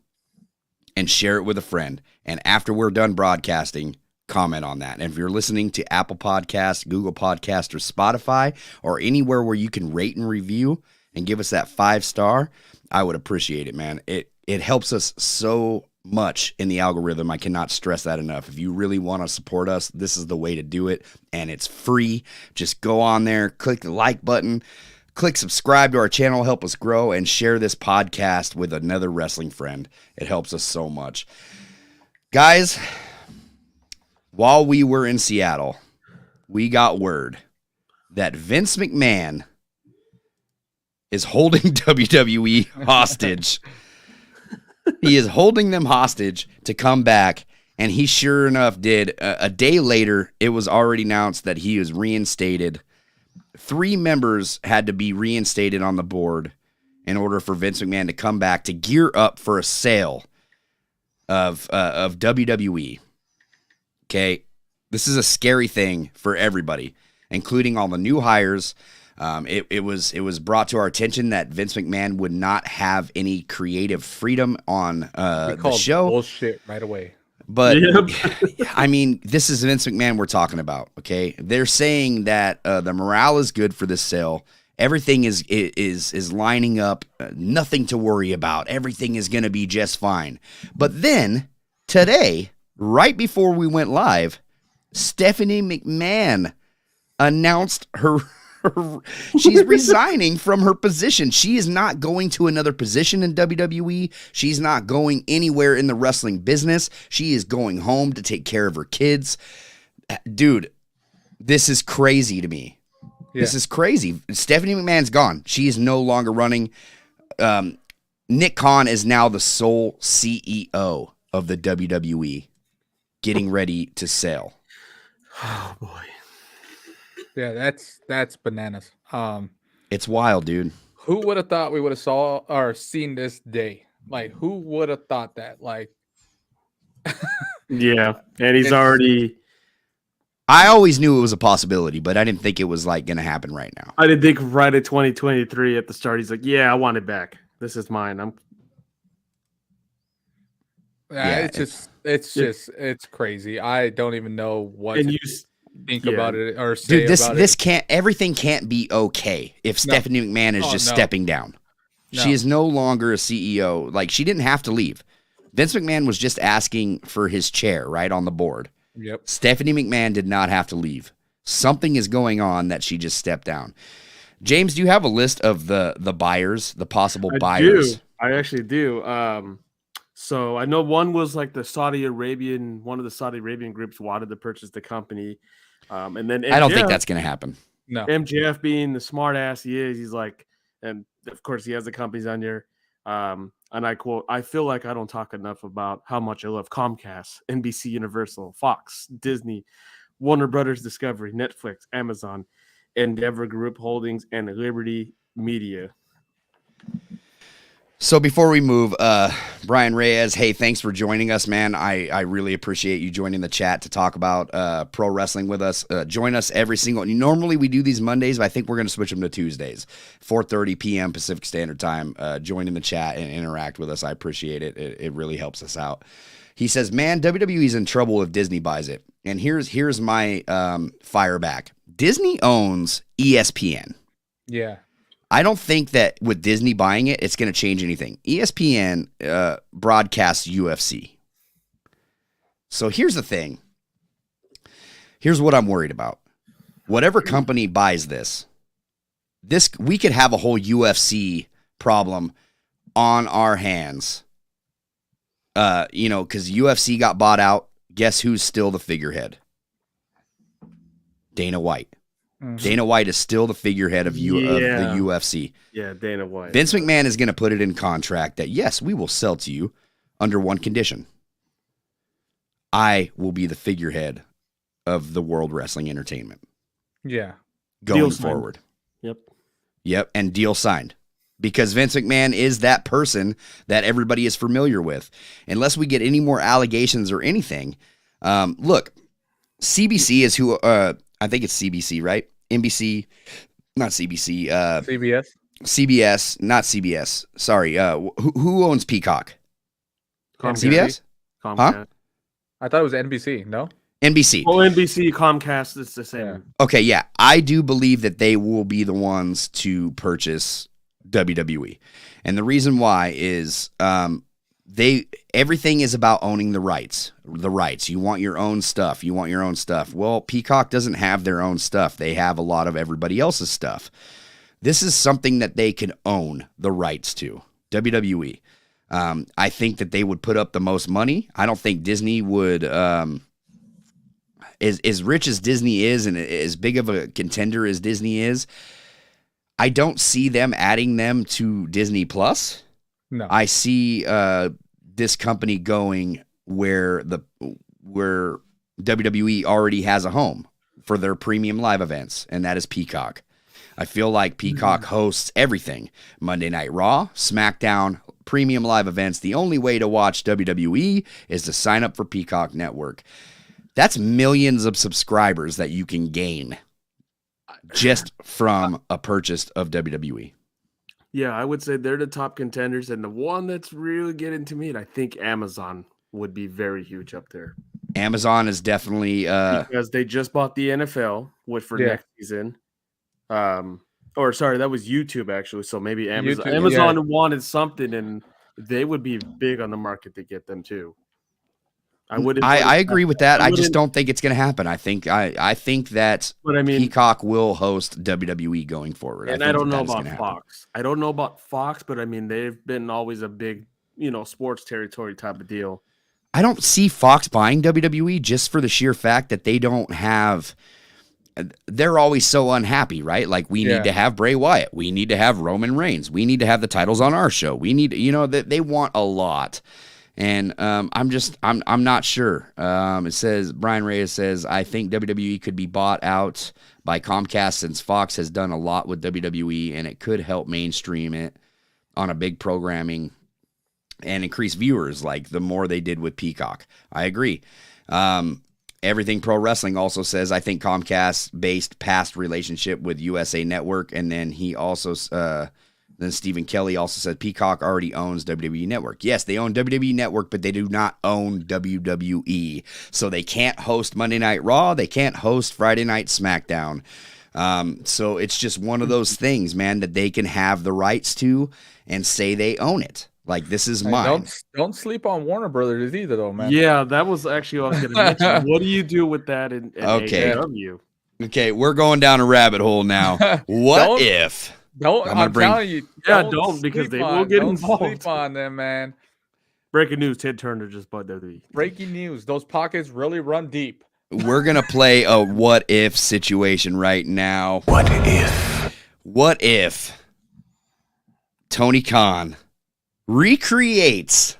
and share it with a friend. And after we're done broadcasting, comment on that. And if you're listening to Apple Podcasts, Google Podcasts, or Spotify, or anywhere where you can rate and review and give us that 5-star, I would appreciate it, man. It helps us so much in the algorithm. I cannot stress that enough. If you really want to support us, this is the way to do it, and it's free. Just go on there, click the like button, click subscribe to our channel, help us grow, and share this podcast with another wrestling friend. It helps us so much. Guys, while we were in Seattle, we got word that Vince McMahon is holding WWE hostage. He is holding them hostage to come back, and he sure enough did. A day later, it was already announced that he was reinstated. 3 members had to be reinstated on the board in order for Vince McMahon to come back to gear up for a sale of WWE. Okay, this is a scary thing for everybody, including all the new hires. It was brought to our attention that Vince McMahon would not have any creative freedom on the show. Bullshit right away. But I mean, this is Vince McMahon we're talking about. Okay, they're saying that the morale is good for this sale. Everything is lining up. Nothing to worry about. Everything is going to be just fine. But then today, right before we went live, Stephanie McMahon announced she's resigning from her position. She is not going to another position in WWE. She's not going anywhere in the wrestling business. She is going home to take care of her kids. Dude, this is crazy to me. Yeah. This is crazy. Stephanie McMahon's gone. She is no longer running. Nick Khan is now the sole CEO of the WWE, getting ready to sell. Oh boy. Yeah, that's bananas. It's wild, dude. Who would have thought we would have saw or seen this day? Like, who would have thought that? Like, yeah, and he's already. I always knew it was a possibility, but I didn't think it was like going to happen right now. I didn't think right at 2023 at the start. He's like, "Yeah, I want it back. This is mine." It's crazy. I don't even know what to think about it or say dude, about this it. Can't. Everything can't be okay if Stephanie McMahon is just stepping down. No. She is no longer a CEO. Like, she didn't have to leave. Vince McMahon was just asking for his chair right on the board. Yep. Stephanie McMahon did not have to leave. Something is going on that she just stepped down. James, do you have a list of the buyers, the possible buyers? I actually do. So I know one was like one of the Saudi Arabian groups wanted to purchase the company. And then MJF, I don't think that's going to happen. No. MJF being the smart ass he is, he's like, and of course he has the companies on there. And I quote, "I feel like I don't talk enough about how much I love Comcast, NBC Universal, Fox, Disney, Warner Brothers Discovery, Netflix, Amazon, Endeavor Group Holdings, and Liberty Media." So before we move, Brian Reyes, hey, thanks for joining us, man. I really appreciate you joining the chat to talk about pro wrestling with us. Join us every single. Normally we do these Mondays, but I think we're going to switch them to Tuesdays, 4:30 p.m. Pacific Standard Time. Join in the chat and interact with us. I appreciate it. It really helps us out. He says, "Man, WWE's in trouble if Disney buys it." And here's my fire back. Disney owns ESPN. Yeah. I don't think that with Disney buying it, it's going to change anything. ESPN broadcasts UFC. So here's the thing. Here's what I'm worried about. Whatever company buys this, we could have a whole UFC problem on our hands. Because UFC got bought out. Guess who's still the figurehead? Dana White. Mm-hmm. Dana White is still the figurehead of the UFC. Yeah, Dana White. Vince McMahon is going to put it in contract that, yes, we will sell to you under one condition. I will be the figurehead of the World Wrestling Entertainment. Yeah. Going forward. Yep, and deal signed. Because Vince McMahon is that person that everybody is familiar with. Unless we get any more allegations or anything. Look, CBC is who, I think it's CBC, right? NBC, not CBC. CBS? CBS, not CBS. Sorry, who owns Peacock? CBS? Comcast. Huh? I thought it was NBC, no? NBC. Well, NBC, Comcast, it's the same. Yeah. Okay, yeah. I do believe that they will be the ones to purchase WWE. And the reason why is everything is about owning the rights. The rights. You want your own stuff. Well, Peacock doesn't have their own stuff. They have a lot of everybody else's stuff. This is something that they can own the rights to. WWE. I think that they would put up the most money. I don't think Disney would as rich as Disney is and as big of a contender as Disney is, I don't see them adding them to Disney Plus. No. I see this company going where WWE already has a home for their premium live events, and that is Peacock. I feel like Peacock hosts everything. Monday Night Raw, SmackDown, premium live events. The only way to watch WWE is to sign up for Peacock Network. That's millions of subscribers that you can gain just from a purchase of WWE. Yeah, I would say they're the top contenders, and the one that's really getting to me, and I think Amazon would be very huge up there. Amazon is definitely because they just bought the NFL, which for next season. Or sorry, that was YouTube actually. So maybe Amazon wanted something, and they would be big on the market to get them too. I agree with that. I just don't think it's going to happen. I think that Peacock will host WWE going forward. And I don't know about Fox. I don't know about Fox, but I mean they've been always a big, sports territory type of deal. I don't see Fox buying WWE just for the sheer fact that they don't have. They're always so unhappy, right? Like we need to have Bray Wyatt, we need to have Roman Reigns, we need to have the titles on our show. We need, that they want a lot. And I'm not sure. It says Brian Reyes says I think WWE could be bought out by Comcast since Fox has done a lot with WWE, and it could help mainstream it on a big programming and increase viewers like the more they did with Peacock. I agree. Everything Pro Wrestling also says I think Comcast based past relationship with USA Network, and then he also Then Stephen Kelly also said Peacock already owns WWE Network. Yes, they own WWE Network, but they do not own WWE. So they can't host Monday Night Raw. They can't host Friday Night SmackDown. So it's just one of those things, man, that they can have the rights to and say they own it. Like, this is mine. Don't sleep on Warner Brothers either, though, man. Yeah, that was actually what I was going to mention. What do you do with that in AEW? Okay, we're going down a rabbit hole now. What if... telling you. Don't because they will get involved. Don't sleep on them, man. Breaking news: Ted Turner just bought WWE. Breaking news: those pockets really run deep. We're gonna play a what if situation right now. What if? What if Tony Khan recreates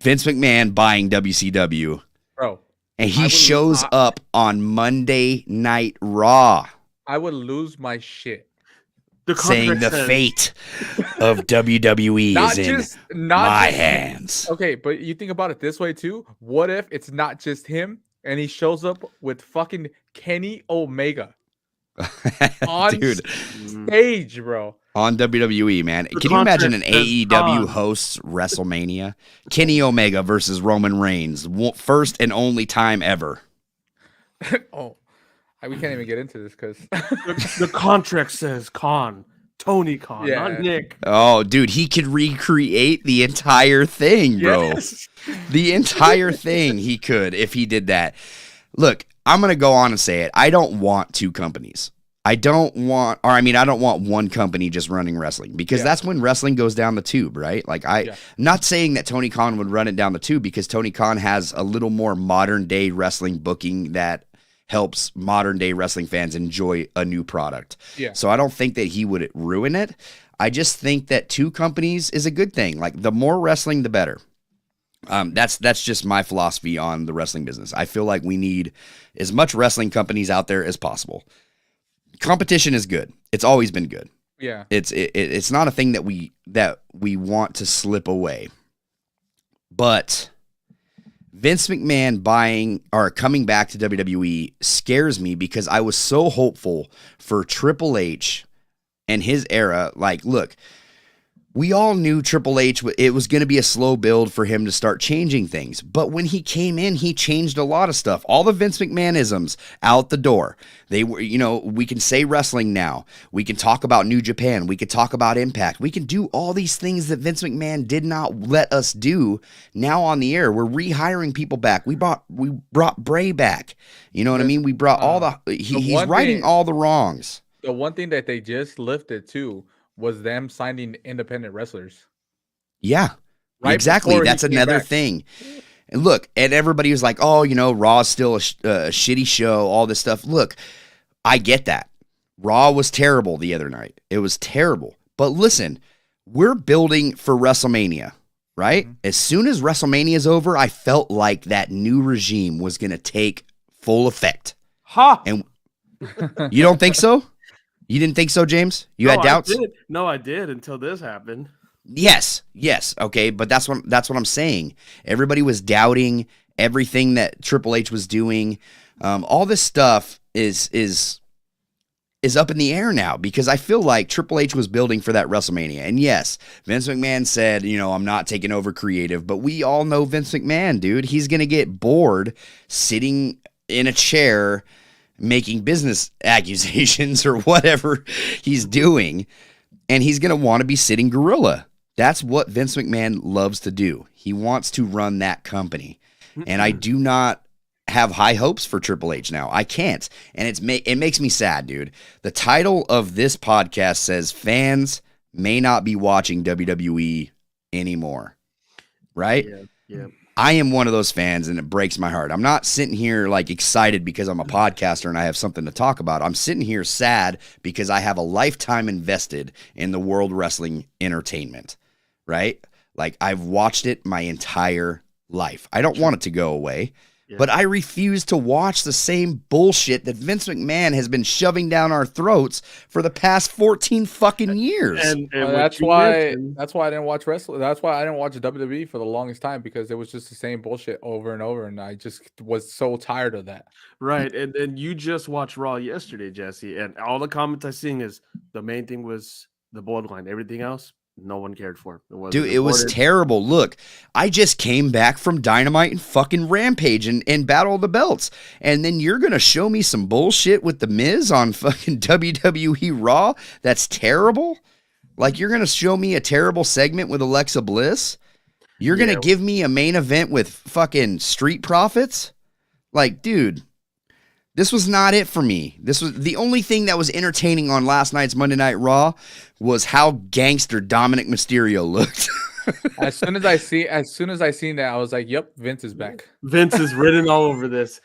Vince McMahon buying WCW, bro, and he shows up on Monday Night Raw? I would lose my shit. Saying the fate of WWE is in my hands. Okay, but you think about it this way too. What if it's not just him and he shows up with fucking Kenny Omega on stage, bro? On WWE, man. Can you imagine an AEW hosts WrestleMania? Kenny Omega versus Roman Reigns. First and only time ever. We can't even get into this because the contract says Tony Khan, not Nick. Oh, dude, he could recreate the entire thing, bro. Yes. The entire thing he could if he did that. Look, I'm going to go on and say it. I don't want two companies. I don't want one company just running wrestling, because that's when wrestling goes down the tube, right? Like I'm not saying that Tony Khan would run it down the tube, because Tony Khan has a little more modern day wrestling booking that helps modern day wrestling fans enjoy a new product. Yeah. So I don't think that he would ruin it. I just think that two companies is a good thing. Like the more wrestling, the better. That's just my philosophy on the wrestling business. I feel like we need as much wrestling companies out there as possible. Competition is good. It's always been good. Yeah. It's not a thing that we want to slip away. But Vince McMahon buying or coming back to WWE scares me, because I was so hopeful for Triple H and his era. Like, look, we all knew Triple H, it was going to be a slow build for him to start changing things. But when he came in, he changed a lot of stuff. All the Vince McMahonisms out the door. They were, we can say wrestling now. We can talk about New Japan. We could talk about Impact. We can do all these things that Vince McMahon did not let us do now on the air. We're rehiring people back. We brought Bray back. You know what I mean? We brought all he's righting all the wrongs. The one thing that they just lifted too was them signing independent wrestlers. Yeah, right, exactly. That's another thing. And look, and everybody was like, oh, Raw's still a shitty show, all this stuff. Look, I get that. Raw was terrible the other night. It was terrible. But listen, we're building for WrestleMania, right? Mm-hmm. As soon as WrestleMania is over, I felt like that new regime was going to take full effect. Ha! And you don't think so? You didn't think so, James? You had doubts? I did until this happened. Yes. Okay, but that's what I'm saying. Everybody was doubting everything that Triple H was doing. All this stuff is up in the air now, because I feel like Triple H was building for that WrestleMania. And yes, Vince McMahon said, I'm not taking over creative, but we all know Vince McMahon, dude. He's going to get bored sitting in a chair making business accusations or whatever he's doing, and he's going to want to be sitting gorilla. That's what Vince McMahon loves to do. He wants to run that company. And I do not have high hopes for Triple H now. I can't. And it makes me sad, dude. The title of this podcast says fans may not be watching WWE anymore. Right? Yeah. I am one of those fans, and it breaks my heart. I'm not sitting here like excited because I'm a podcaster and I have something to talk about. I'm sitting here sad because I have a lifetime invested in the World Wrestling Entertainment, right? Like, I've watched it my entire life. I don't want it to go away, but I refuse to watch the same bullshit that Vince McMahon has been shoving down our throats for the past 14 fucking years. And that's why I didn't watch wrestling. That's why I didn't watch WWE for the longest time, because it was just the same bullshit over and over, and I just was so tired of that. Right, and you just watched Raw yesterday, Jesse, and all the comments I seen is the main thing was the bloodline. Everything else, no one cared for. It was terrible. Look, I just came back from Dynamite and fucking Rampage and Battle of the Belts. And then you're going to show me some bullshit with The Miz on fucking WWE Raw? That's terrible? Like, you're going to show me a terrible segment with Alexa Bliss? You're going to give me a main event with fucking Street Profits? Like, dude, this was not it for me. This was the only thing that was entertaining on last night's Monday Night Raw was how gangster Dominic Mysterio looked. As soon as I seen that, I was like, "Yep, Vince is back." Vince is written all over this.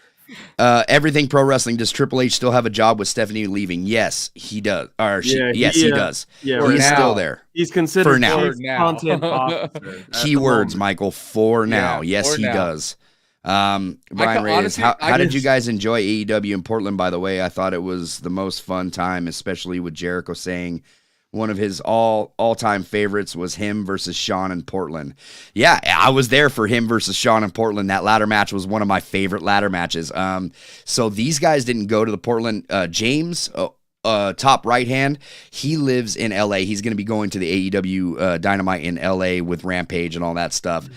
Everything Pro Wrestling. Does Triple H still have a job with Stephanie leaving? Yes, he does. He does. Yeah, he's still there. He's considered for now. Content officer. Keywords, Michael. For now, yes, he does. Brian Reyes, how did you guys enjoy AEW in Portland, by the way? I thought it was the most fun time, especially with Jericho saying one of his all-time favorites was him versus Shawn in Portland. Yeah, I was there for him versus Shawn in Portland. That ladder match was one of my favorite ladder matches. So these guys didn't go to the Portland. James, top right hand, he lives in LA. He's going to be going to the AEW Dynamite in LA with Rampage and all that stuff.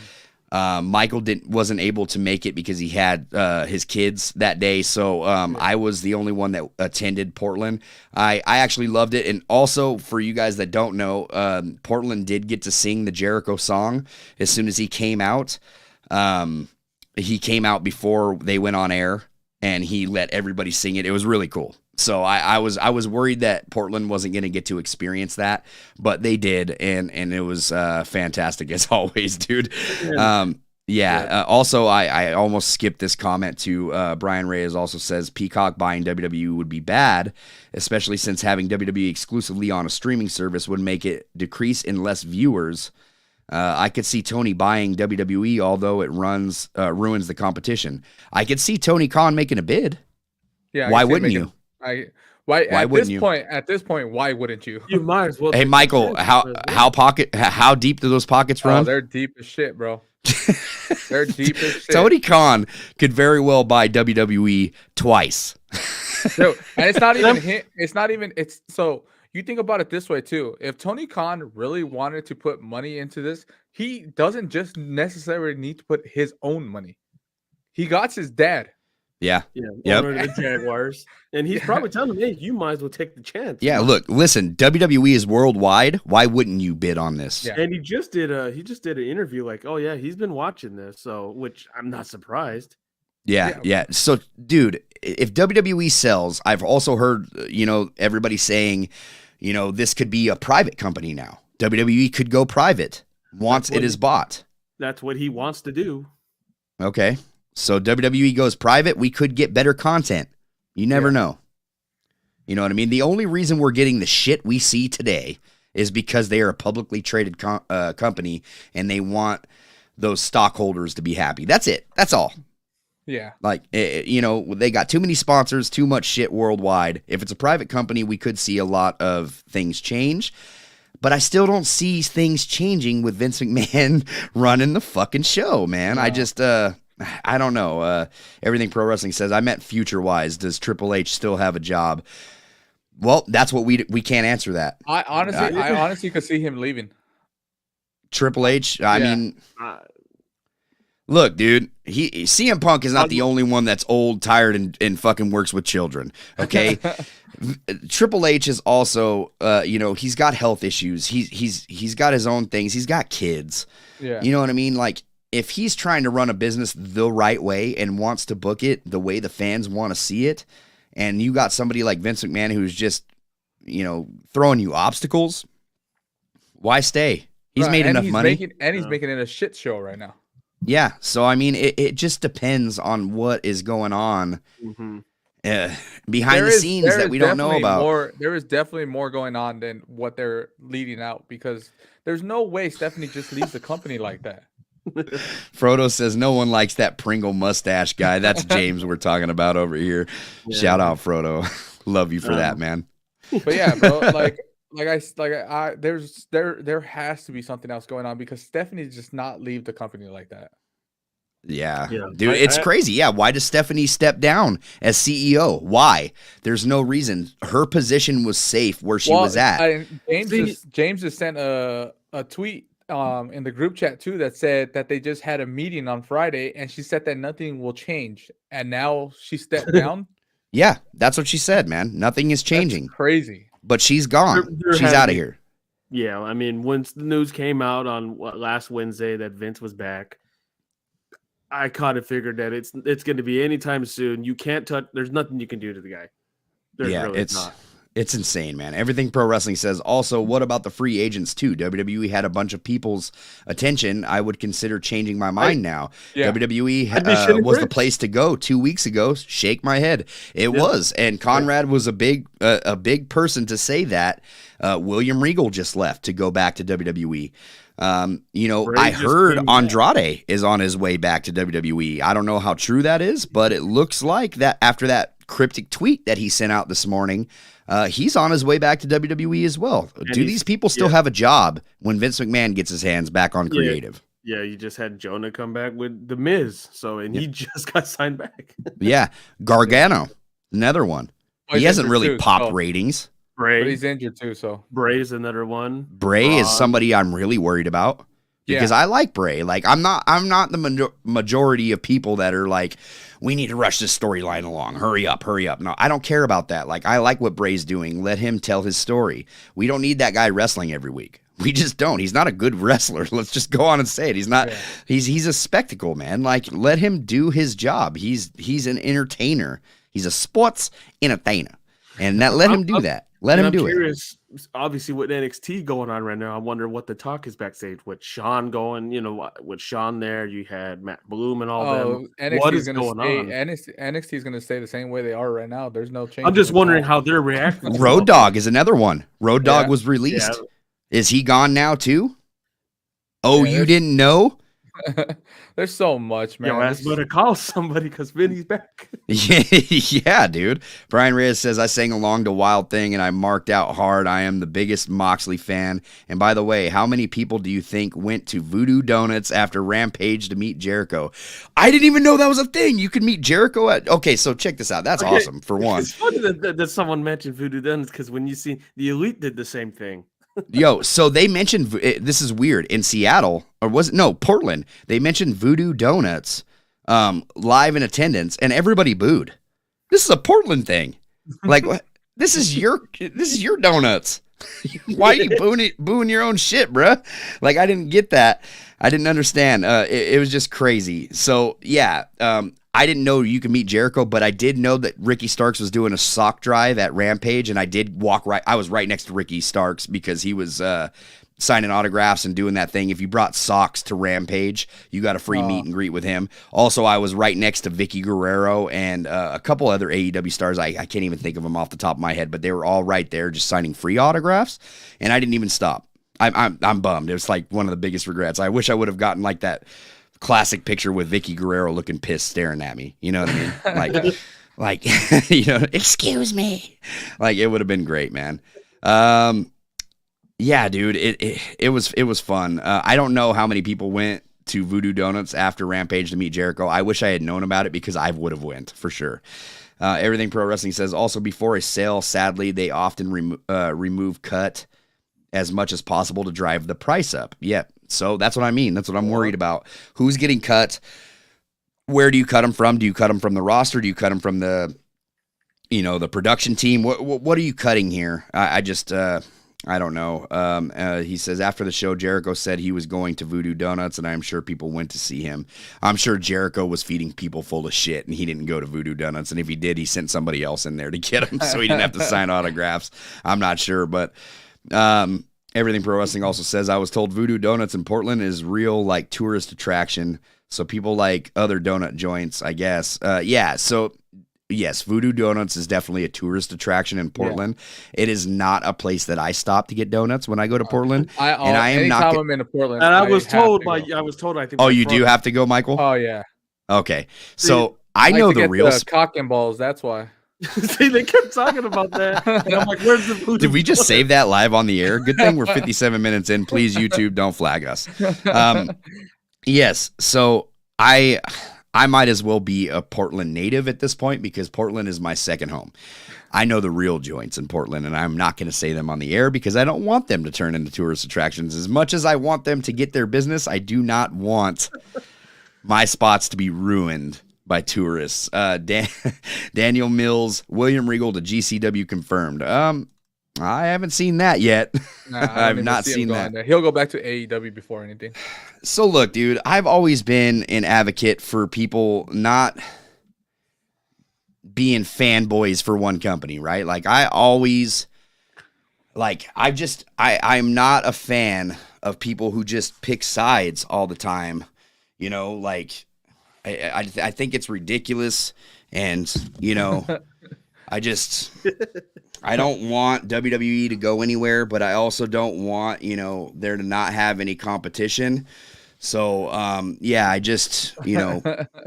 Michael wasn't able to make it because he had his kids that day, so I was the only one that attended Portland. I actually loved it, and also for you guys that don't know, Portland did get to sing the Jericho song as soon as he came out. He came out before they went on air, and he let everybody sing it. It was really cool. So I was worried that Portland wasn't going to get to experience that, but they did, and it was fantastic as always, dude. Also, I almost skipped this comment to Brian Reyes. Also says Peacock buying WWE would be bad, especially since having WWE exclusively on a streaming service would make it decrease in less viewers. I could see Tony buying WWE, although it ruins the competition. I could see Tony Khan making a bid. Yeah, why wouldn't you? Why at this point, why wouldn't you? You might as well. Hey, Michael, how deep do those pockets run? Oh, they're deep as shit, bro. They're deep as shit. Tony Khan could very well buy WWE twice. No, and it's not even him. It's so you think about it this way too. If Tony Khan really wanted to put money into this, he doesn't just necessarily need to put his own money. He got his dad. Yeah. Owner of the Jaguars, and he's probably telling me, "Hey, you might as well take the chance." Yeah, look, listen, WWE is worldwide. Why wouldn't you bid on this? Yeah. And he just did an interview like, "Oh yeah, he's been watching this," so which I'm not surprised. Yeah. So, dude, if WWE sells, I've also heard, everybody saying, this could be a private company now. WWE could go private once it is bought. That's what he wants to do. Okay. So WWE goes private, we could get better content. You never know. You know what I mean? The only reason we're getting the shit we see today is because they are a publicly traded company and they want those stockholders to be happy. That's it. That's all. Yeah. Like, they got too many sponsors, too much shit worldwide. If it's a private company, we could see a lot of things change. But I still don't see things changing with Vince McMahon running the fucking show, man. No. I don't know. Everything Pro Wrestling says. I meant future-wise. Does Triple H still have a job? Well, that's what we can't answer that. I honestly could see him leaving. Triple H. I mean, look, dude. CM Punk is not the only one that's old, tired, and fucking works with children. Okay. Triple H is also, he's got health issues. He's got his own things. He's got kids. Yeah. You know what I mean? Like, if he's trying to run a business the right way and wants to book it the way the fans want to see it, and you got somebody like Vince McMahon who's just, throwing you obstacles, why stay? He's made enough money. He's making it a shit show right now. Yeah. So, I mean, it just depends on what is going on behind the scenes that we don't know about. There is definitely more going on than what they're leading out, because there's no way Stephanie just leaves the company like that. Frodo says no one likes that Pringle mustache guy. That's James we're talking about over here. Yeah. Shout out, Frodo. Love you for that, man. But yeah, bro, there has to be something else going on, because Stephanie does just not leave the company like that. Yeah. Dude, it's crazy. Yeah, why does Stephanie step down as CEO? Why? There's no reason. Her position was safe where she was at. James just sent a tweet in the group chat too that said that they just had a meeting on Friday and she said that nothing will change, and now she stepped down. Yeah, that's what she said, man. Nothing is changing. That's crazy. But she's gone. She's out of here. Yeah, I mean, once the news came out on last Wednesday that Vince was back, I kind of figured that it's going to be anytime soon. You can't touch. There's nothing you can do to the guy. It's insane, man. Everything Pro Wrestling says. Also, what about the free agents too? WWE had a bunch of people's attention. I would consider changing my mind now. Yeah. WWE was the place to go 2 weeks ago. Shake my head. It was, and Conrad was a big person to say that. William Regal just left to go back to WWE. I heard Andrade is on his way back to WWE. I don't know how true that is, but it looks like that after that cryptic tweet that he sent out this morning, he's on his way back to WWE as well. Do these people still have a job when Vince McMahon gets his hands back on creative? Yeah, you just had Jonah come back with The Miz, he just got signed back. Yeah, Gargano, another one. He hasn't really popped ratings. Bray, but he's injured too, so Bray's another one. Bray is somebody I'm really worried about because I like Bray. Like I'm not the majority of people that are like, we need to rush this storyline along. Hurry up. No, I don't care about that. Like I like what Bray's doing. Let him tell his story. We don't need that guy wrestling every week. We just don't. He's not a good wrestler. Let's just go on and say it. He's not. Yeah. He's a spectacle, man. Like, let him do his job. He's an entertainer. He's a sports entertainer, and let him do that. Let him do it. Curious, obviously, with NXT going on right now, I wonder what the talk is backstage. With Sean going, with Sean there, you had Matt Bloom and all them. NXT What is is going going on? on? NXT is going to stay the same way they are right now. There's no change. I'm just wondering how they're reacting. to Road it. Dogg is another one. Road Dogg Yeah. was released. Yeah. Is he gone now too? Oh, Yeah, you didn't know? There's so much, man. Yo, ask better call somebody because Vinny's back. Yeah, dude. Brian Reyes says, I sang along to Wild Thing and I marked out hard. I am the biggest Moxley fan. And by the way, how many people do you think went to Voodoo Donuts after Rampage to meet Jericho? I didn't even know that was a thing. You could meet Jericho at... Okay, so check this out. That's Okay. awesome, for one. It's funny that someone mentioned Voodoo Donuts because when you see the Elite did the same thing. Yo, so they mentioned... This is weird. In Seattle, or was it... No, Portland. They mentioned Voodoo Donuts live in attendance, and everybody booed. This is a Portland thing. Like, what? This is your donuts. Why are you booing your own shit, bruh? Like, I didn't get that. I didn't understand. It was just crazy. So, yeah, I didn't know you could meet Jericho, but I did know that Ricky Starks was doing a sock drive at Rampage, and I did walk right. I was right next to Ricky Starks because he was signing autographs and doing that thing. If you brought socks to Rampage, you got a free meet and greet with him. Also, I was right next to Vicky Guerrero and a couple other AEW stars. I can't even think of them off the top of my head, but they were all right there just signing free autographs, and I didn't even stop. I'm bummed. It was like one of the biggest regrets. I wish I would have gotten like that classic picture with Vicky Guerrero looking pissed staring at me. You know what I mean? like, excuse me. Like, it would have been great, man. Yeah, dude, it was fun. I don't know how many people went to Voodoo Donuts after Rampage to meet Jericho. I wish I had known about it because I would have went for sure. Everything Pro Wrestling says also before a sale, sadly, they often remove cut as much as possible to drive the price up. Yep. So that's what I mean. That's what I'm worried about. Who's getting cut? Where do you cut them from? Do you cut them from the roster? Do you cut them from the production team? What are you cutting here? I don't know. He says after the show, Jericho said he was going to Voodoo Donuts, and I'm sure people went to see him. I'm sure Jericho was feeding people full of shit, and he didn't go to Voodoo Donuts. And if he did, he sent somebody else in there to get him, so he didn't have to sign autographs. I'm not sure, but Everything Pro Wrestling also says I was told Voodoo Donuts in Portland is real like tourist attraction, so people like other donut joints, I guess. Yeah, so. Yes, Voodoo Donuts is definitely a tourist attraction in Portland. Yeah. It is not a place that I stop to get donuts when I go to Portland. Anytime I'm in Portland, and I was told I think. Oh, you do have to go, Michael? Oh yeah. Okay, so I know the real cock and balls. That's why. See, they kept talking about that. And I'm like, where's the food? Did we just save that live on the air? Good thing we're 57 minutes in. Please, YouTube, don't flag us. Yes, so I might as well be a Portland native at this point because Portland is my second home. I know the real joints in Portland, and I'm not going to say them on the air because I don't want them to turn into tourist attractions. As much as I want them to get their business, I do not want my spots to be ruined by tourists. Daniel Mills, William Regal to GCW confirmed. I haven't seen that yet. I've not seen that. There. He'll go back to AEW before anything. So look, dude, I've always been an advocate for people not being fanboys for one company, right? Like I'm not a fan of people who just pick sides all the time. You know, like I think it's ridiculous, and you know, I don't want WWE to go anywhere, but I also don't want, there to not have any competition. So, yeah,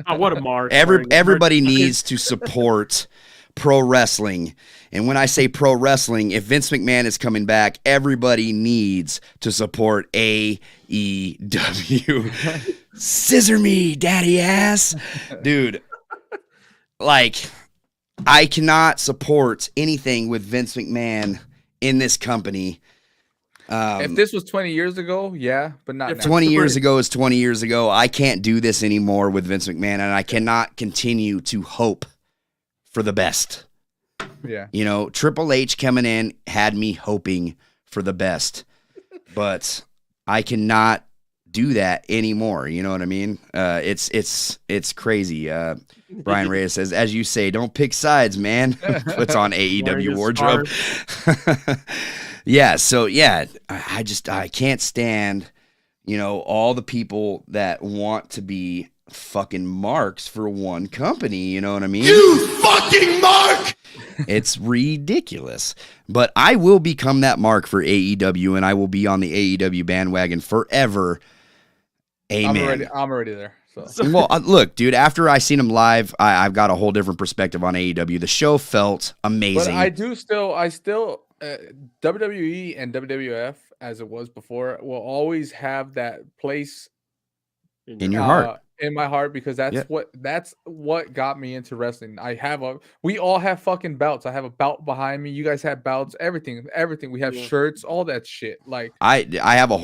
what a mark. Everybody needs to support pro wrestling. And when I say pro wrestling, if Vince McMahon is coming back, everybody needs to support AEW. Scissor me, daddy ass. Dude, like, I cannot support anything with Vince McMahon in this company. If this was 20 years ago, yeah, but not now. 20 years ago is 20 years ago. I can't do this anymore with Vince McMahon, and I cannot continue to hope for the best. Yeah. Triple H coming in had me hoping for the best. but I cannot do that anymore. You know what I mean? It's crazy. Brian Reyes says, as you say, don't pick sides, man. Puts on AEW wardrobe. Yeah. So yeah, I can't stand, all the people that want to be fucking marks for one company. You know what I mean? You fucking mark. It's ridiculous. But I will become that mark for AEW, and I will be on the AEW bandwagon forever. Amen. I'm already there. So. Well, look, dude, after I seen him live, I've got a whole different perspective on AEW. The show felt amazing. But I still WWE and WWF, as it was before, will always have that place in your heart. In my heart, because that's what got me into wrestling. We all have fucking belts. I have a belt behind me. You guys have belts. Everything. We have shirts. All that shit. Like I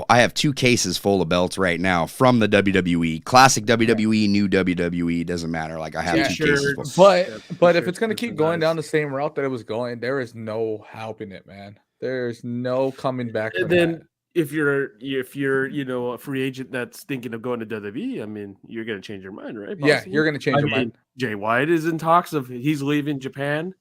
have 2 cases full of belts right now from the WWE, classic WWE, new WWE. Doesn't matter. Like I have 2 cases full. But if it's gonna keep going down the same route that it was going, there is no helping it, man. There's no coming back. And then if you're a free agent that's thinking of going to WWE, I mean, you're gonna change your mind, right? Possibly? Yeah, you're gonna change your mind. Jay White is in talks of he's leaving Japan.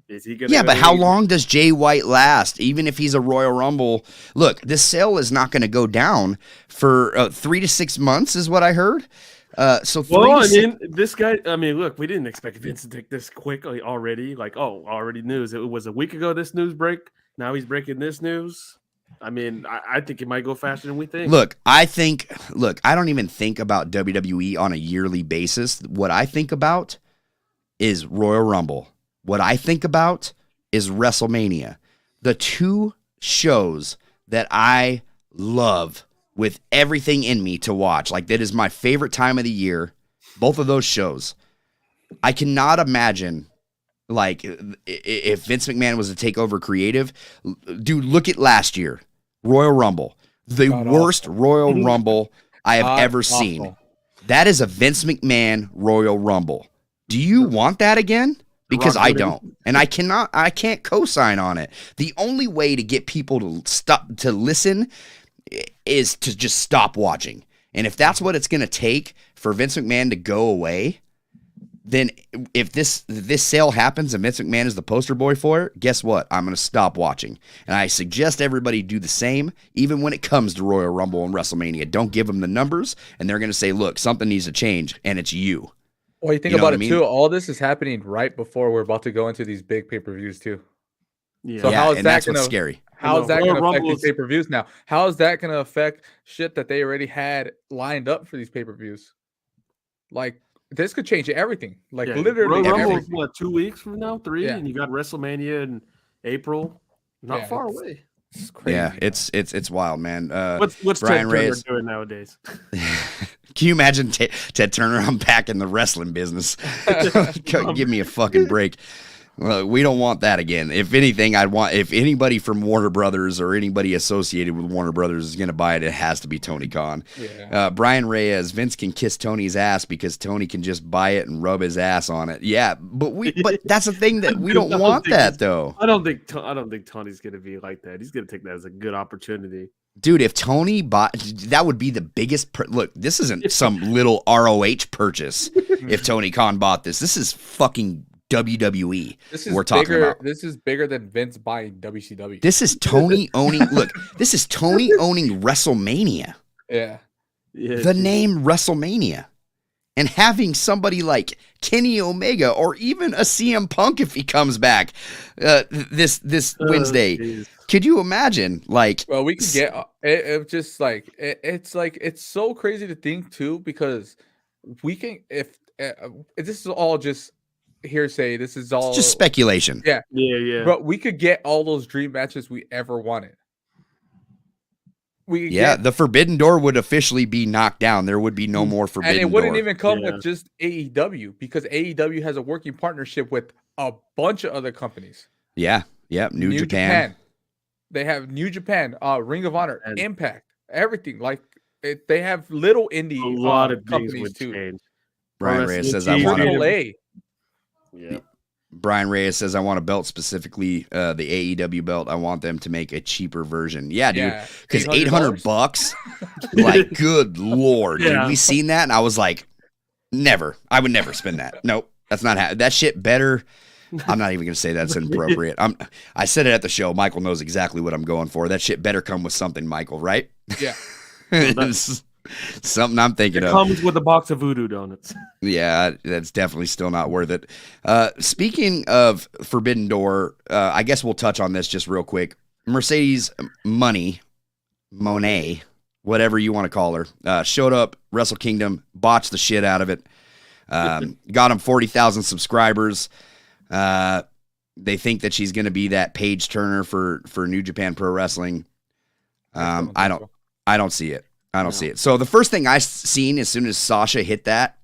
Is he gonna? Yeah, but how long does Jay White last? Even if he's a Royal Rumble, look, this sale is not going to go down for 3 to 6 months, is what I heard. This guy. I mean, look, we didn't expect Vince to take this quickly already. Like, already news. It was a week ago. This news break. Now he's breaking this news. I mean, I think it might go faster than we think. Look, I don't even think about WWE on a yearly basis. What I think about is Royal Rumble. What I think about is WrestleMania. The 2 shows that I love with everything in me to watch. Like, that is my favorite time of the year. Both of those shows. I cannot imagine, like, if Vince McMahon was to take over creative. Dude, look at last year. Royal Rumble. The worst Royal Rumble I have ever seen. That is a Vince McMahon Royal Rumble. Do you want that again? Because I don't. And I can't co-sign on it. The only way to get people to listen is to just stop watching. And if that's what it's going to take for Vince McMahon to go away, then if this sale happens and Vince McMahon is the poster boy for it, guess what? I'm going to stop watching. And I suggest everybody do the same, even when it comes to Royal Rumble and WrestleMania. Don't give them the numbers, and they're going to say, look, something needs to change, and it's you. Well, you think about it, too. All this is happening right before we're about to go into these big pay-per-views, too. Yeah, so how is that's what's scary. How is that going to affect these pay-per-views now? How is that going to affect shit that they already had lined up for these pay-per-views? Like, this could change everything. Like, literally everything. What, 2 weeks from now? 3? Yeah. And you got WrestleMania in April. Not far away. It's crazy. Yeah, it's wild, man. What's Brian Reyes doing nowadays? Can you imagine Ted Turner? I'm back in the wrestling business. Give me a fucking break. Well, we don't want that again. If anything, if anybody from Warner Brothers or anybody associated with Warner Brothers is going to buy it, it has to be Tony Khan. Yeah. Brian Reyes, Vince can kiss Tony's ass because Tony can just buy it and rub his ass on it. Yeah, but that's the thing that we don't want that though. I don't think Tony's going to be like that. He's going to take that as a good opportunity. Dude, if Tony bought, that would be the biggest. Look, this isn't some little ROH purchase. If Tony Khan bought this is fucking WWE. We're talking about. This is bigger than Vince buying WCW. This is Tony owning. Look, this is Tony owning WrestleMania. Yeah. The name WrestleMania, and having somebody like Kenny Omega or even a CM Punk if he comes back this Wednesday. Geez. Could you imagine? Like, well, we could get it. Just like it's so crazy to think too, because we can if this is all just hearsay. This is all just speculation. Yeah. Yeah. But we could get all those dream matches we ever wanted. The Forbidden Door would officially be knocked down. There would be no more Forbidden Door. And it wouldn't even come with just AEW, because AEW has a working partnership with a bunch of other companies. Yeah. New Japan. They have New Japan, Ring of Honor, and Impact, everything. Like they have little indie a lot of companies would too. Change. Brian Reyes says I want AAA. Yeah. Brian Reyes says, I want a belt, specifically the AEW belt. I want them to make a cheaper version. Yeah, dude. Because $800, like, good Lord. Dude, we seen that, and I was like, never. I would never spend that. Nope. That's not that shit better. I'm not even going to say that's inappropriate. I said it at the show. Michael knows exactly what I'm going for. That shit better come with something, Michael, right? Yeah. It's something I'm thinking of. Comes with a box of voodoo donuts. Yeah, that's definitely still not worth it. Speaking of Forbidden Door, I guess we'll touch on this just real quick. Mercedes Monet, whatever you want to call her, showed up, Wrestle Kingdom, botched the shit out of it. Got him 40,000 subscribers. They think that she's going to be that page turner for New Japan Pro Wrestling. I don't see it. I don't see it. So the first thing I seen as soon as Sasha hit that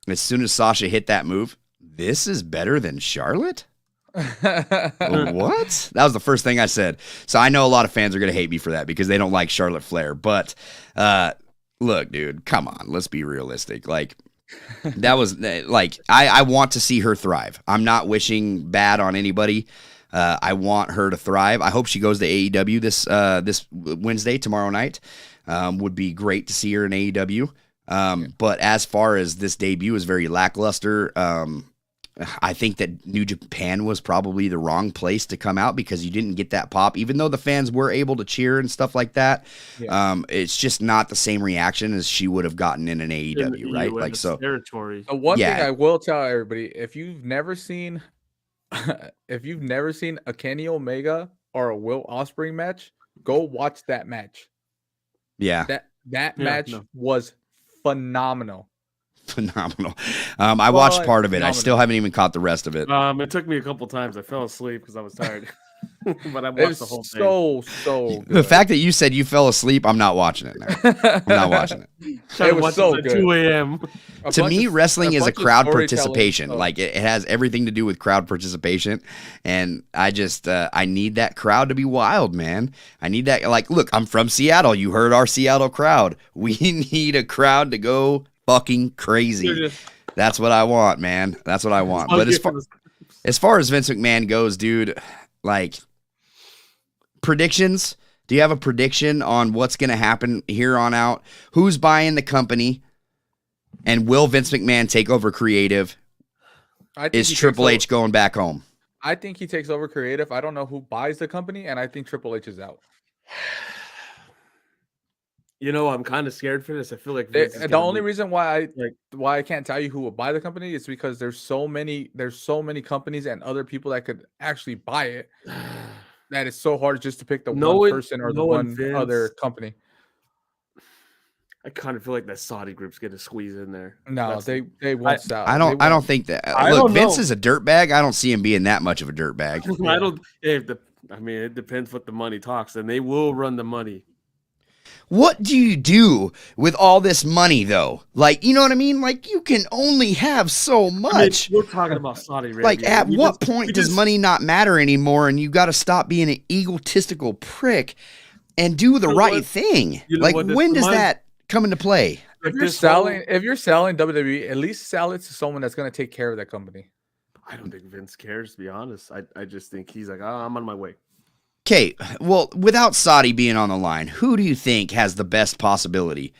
move, this is better than Charlotte? What? That was the first thing I said. So I know a lot of fans are going to hate me for that because they don't like Charlotte Flair. But look, dude, come on. Let's be realistic. Like, that was like, I want to see her thrive. I'm not wishing bad on anybody. I want her to thrive. I hope she goes to AEW this Wednesday, tomorrow night. Would be great to see her in AEW. But as far as this debut is very lackluster, I think that New Japan was probably the wrong place to come out because you didn't get that pop, even though the fans were able to cheer and stuff like that. Yeah. It's just not the same reaction as she would have gotten in an AEW, right? Like, so territory. One thing I will tell everybody, if you've never seen a Kenny Omega or a Will Ospreay match, go watch that match. Yeah. That match was phenomenal. I watched part of it. I still haven't even caught the rest of it. It took me a couple times. I fell asleep because I was tired. But I watched the whole thing. So good. The fact that you said you fell asleep, I'm not watching it now. I'm not watching it. It was so good. 2 a.m. To me, wrestling is a crowd participation. Like, it has everything to do with crowd participation. And I just, I need that crowd to be wild, man. I need that. Like, look, I'm from Seattle. You heard our Seattle crowd. We need a crowd to go fucking crazy. That's what I want, man. That's what I want. But as far as Vince McMahon goes, dude, like, predictions. Do you have a prediction on what's going to happen here on out? Who's buying the company? And will Vince McMahon take over creative? Is Triple H going back home? I think he takes over creative. I don't know who buys the company, and I think Triple H is out. You know, I'm kind of scared for this. I feel like the only reason why I can't tell you who will buy the company is because there's so many companies and other people that could actually buy it. That is so hard just to pick the one person or the one other company. I kind of feel like that Saudi group's going to squeeze in there. No, they won't sell. I don't think that. Look, Vince is a dirtbag. I don't see him being that much of a dirtbag. I mean, it depends what the money talks, and they will run the money. What do you do with all this money, though? Like, you know what I mean? Like, you can only have so much. I mean, we're talking about Saudi Arabia. Like, at what point does money not matter anymore, and you got to stop being an egotistical prick and do the right thing? Like, when does that come into play? If you're selling WWE, at least sell it to someone that's going to take care of that company. I don't think Vince cares, to be honest. I just think he's like, I'm on my way. Okay, well, without Saudi being on the line, who do you think has the best possibility?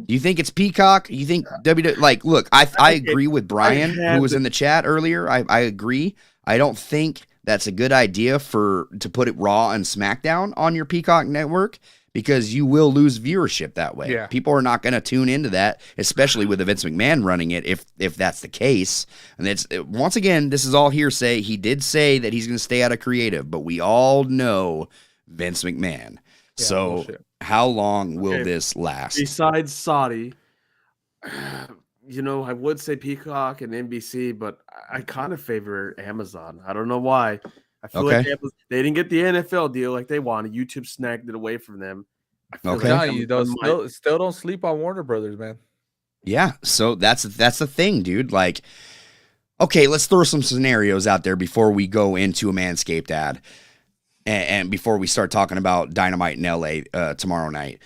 Do you think it's Peacock? You think WWE? Like, look, I agree with Brian, who was in the chat earlier. I agree. I don't think that's a good idea to put it Raw and SmackDown on your Peacock network because you will lose viewership that way. Yeah. People are not going to tune into that, especially with the Vince McMahon running it, if that's the case. And it's once again, this is all hearsay. He did say that he's going to stay out of creative, but we all know Vince McMahon. Yeah, so how long will this last? Besides Saudi, you know, I would say Peacock and NBC, but I kind of favor Amazon. I don't know why. I feel like they didn't get the NFL deal like they wanted. YouTube snagged it away from them. Still don't sleep on Warner Brothers, man. Yeah, so that's the thing, dude. Like, okay, let's throw some scenarios out there before we go into a Manscaped ad, and before we start talking about Dynamite in LA tomorrow night.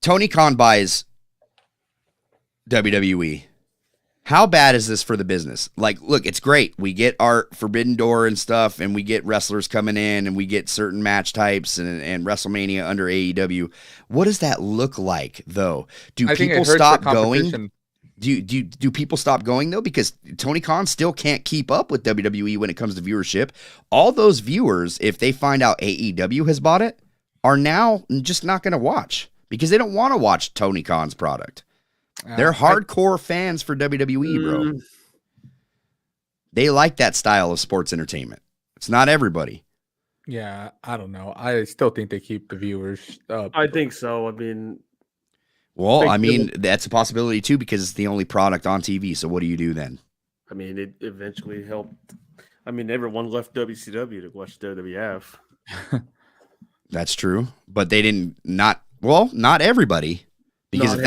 Tony Khan buys WWE. How bad is this for the business? Like, look, it's great. We get our Forbidden Door and stuff, and we get wrestlers coming in, and we get certain match types and WrestleMania under AEW. What does that look like, though? Do people stop going? Do people stop going, though? Because Tony Khan still can't keep up with WWE when it comes to viewership. All those viewers, if they find out AEW has bought it, are now just not going to watch because they don't want to watch Tony Khan's product. They're hardcore fans for WWE, bro. They like that style of sports entertainment. It's not everybody. Yeah, I don't know. I still think they keep the viewers up. I think so. I mean, that's a possibility too because it's the only product on TV. So what do you do then? I mean, it eventually helped. I mean, everyone left WCW to watch WWF. That's true, but they didn't. Not everybody. Because if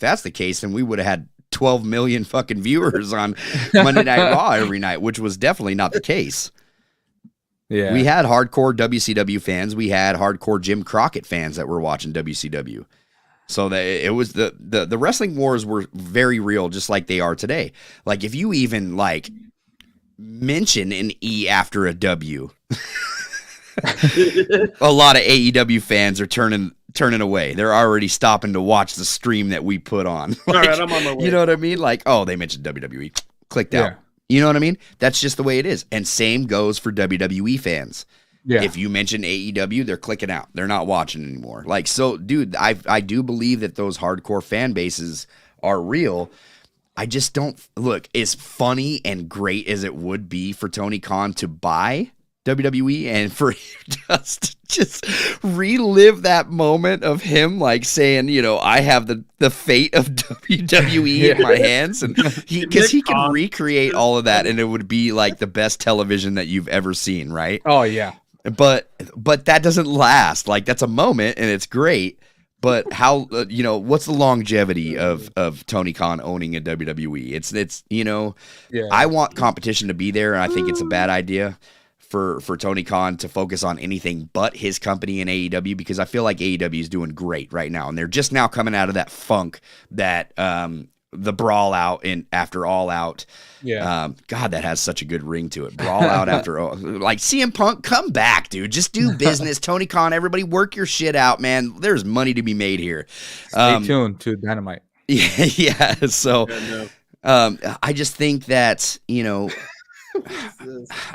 that's the case, then we would have had 12 million fucking viewers on Monday Night Raw every night, which was definitely not the case. Yeah, we had hardcore WCW fans. We had hardcore Jim Crockett fans that were watching WCW. So it was the wrestling wars were very real, just like they are today. Like if you even like mention an E after a W, a lot of AEW fans are turning away. They're already stopping to watch the stream that we put on. Like, all right, I'm on my way. You know what I mean? Like, oh, they mentioned WWE. Clicked out. You know what I mean? That's just the way it is. And same goes for WWE fans. Yeah. If you mention AEW, they're clicking out. They're not watching anymore. Like, so, dude, I do believe that those hardcore fan bases are real. I just don't look as funny and great as it would be for Tony Khan to buy WWE and for just relive that moment of him like saying, you know, I have the fate of WWE in my hands, and he can recreate all of that and it would be like the best television that you've ever seen, right? Oh yeah. But that doesn't last. Like that's a moment and it's great, but how what's the longevity of Tony Khan owning a WWE? It's I want competition to be there, and I think it's a bad idea for Tony Khan to focus on anything but his company in AEW, because I feel like AEW is doing great right now, and they're just now coming out of that funk that the brawl out in after All Out. Yeah. God, that has such a good ring to it. Brawl out after all. Like CM Punk, come back, dude. Just do business. Tony Khan, everybody work your shit out, man. There's money to be made here. Stay tuned to Dynamite. Yeah. So I just think that,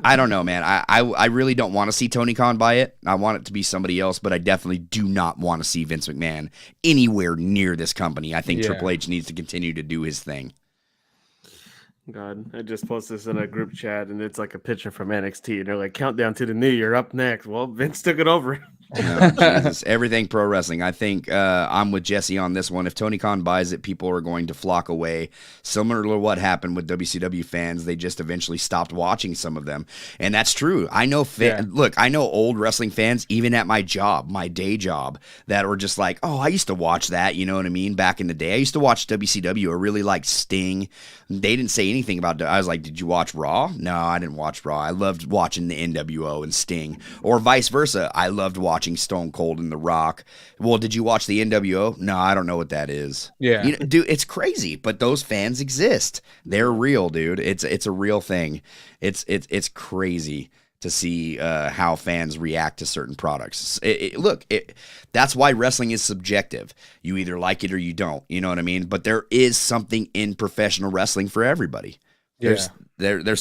I don't know, man. I really don't want to see Tony Khan buy it. I want it to be somebody else, but I definitely do not want to see Vince McMahon anywhere near this company. I think Triple H needs to continue to do his thing. God, I just posted this in a group chat, and it's like a picture from NXT, and they're like, countdown to the new year, up next. Well, Vince took it over. No, Jesus. Everything pro wrestling. I think I'm with Jesse on this one. If Tony Khan buys it, people are going to flock away. Similar to what happened with WCW fans, they just eventually stopped watching some of them, and that's true. I know. Look, I know old wrestling fans, even at my job, my day job, that were just like, "Oh, I used to watch that." You know what I mean? Back in the day, I used to watch WCW. I really liked Sting. They didn't say anything about it. I was like, "Did you watch Raw?" No, I didn't watch Raw. I loved watching the NWO and Sting, or vice versa. I loved watching Stone Cold and The Rock. Well, did you watch the NWO? No, I don't know what that is. Yeah, dude, it's crazy, but those fans exist. They're real, dude. It's a real thing. It's crazy to see how fans react to certain products. That's why wrestling is subjective. You either like it or you don't. You know what I mean? But there is something in professional wrestling for everybody. There's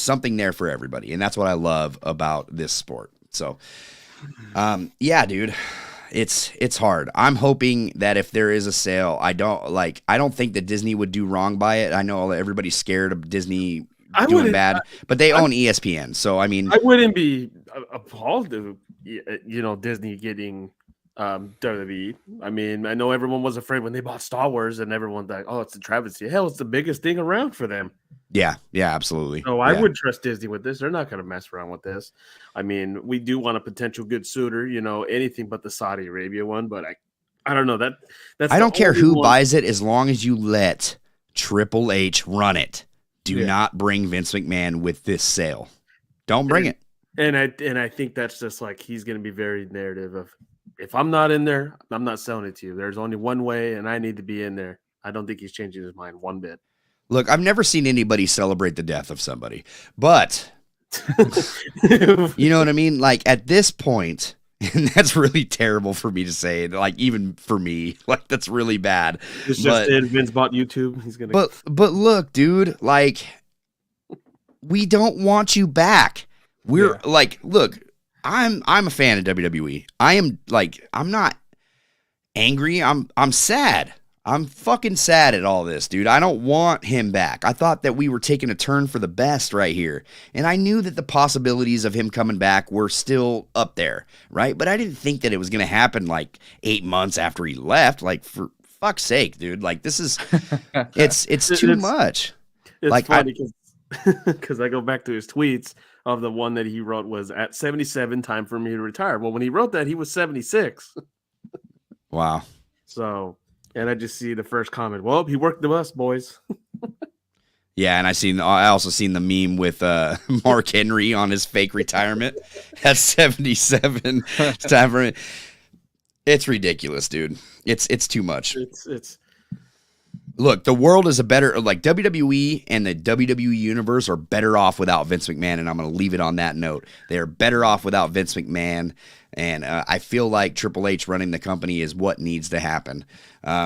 something there for everybody, and that's what I love about this sport. So, dude, it's hard. I'm hoping that if there is a sale, I don't think that Disney would do wrong by it. I know everybody's scared of Disney doing bad, but they own ESPN. So, I mean, I wouldn't be appalled to, Disney getting WWE. I mean, I know everyone was afraid when they bought Star Wars, and everyone's like, "Oh, it's a travesty." Hell, it's the biggest thing around for them. Yeah, absolutely. So I would trust Disney with this. They're not going to mess around with this. I mean, we do want a potential good suitor, anything but the Saudi Arabia one. But I don't know that's. I don't care who buys it as long as you let Triple H run it. Do not bring Vince McMahon with this sale. Don't bring it. And I think that's just like he's going to be very narrative of, if I'm not in there, I'm not selling it to you. There's only one way, and I need to be in there. I don't think he's changing his mind one bit. Look, I've never seen anybody celebrate the death of somebody, but you know what I mean? Like at this point, and that's really terrible for me to say, like even for me, like that's really bad. It's just it. Vince bought YouTube. He's gonna. But look, dude, like we don't want you back. We're like, look, I'm a fan of WWE. I'm not angry. I'm sad. I'm fucking sad at all this, dude. I don't want him back. I thought that we were taking a turn for the best right here. And I knew that the possibilities of him coming back were still up there, right? But I didn't think that it was going to happen like 8 months after he left. Like, for fuck's sake, dude. Like, this is, it's too much. It's like, funny because I go back to his tweets of the one that he wrote was at 77, time for me to retire. Well, when he wrote that, he was 76. Wow. So... And I just see the first comment. Well, he worked the bus, boys. Yeah, and I also seen the meme with Mark Henry on his fake retirement at 77. It's time for it. It's ridiculous, dude. It's too much. It's. Look, the world is like WWE and the WWE universe are better off without Vince McMahon, and I'm going to leave it on that note. They are better off without Vince McMahon, and I feel like Triple H running the company is what needs to happen.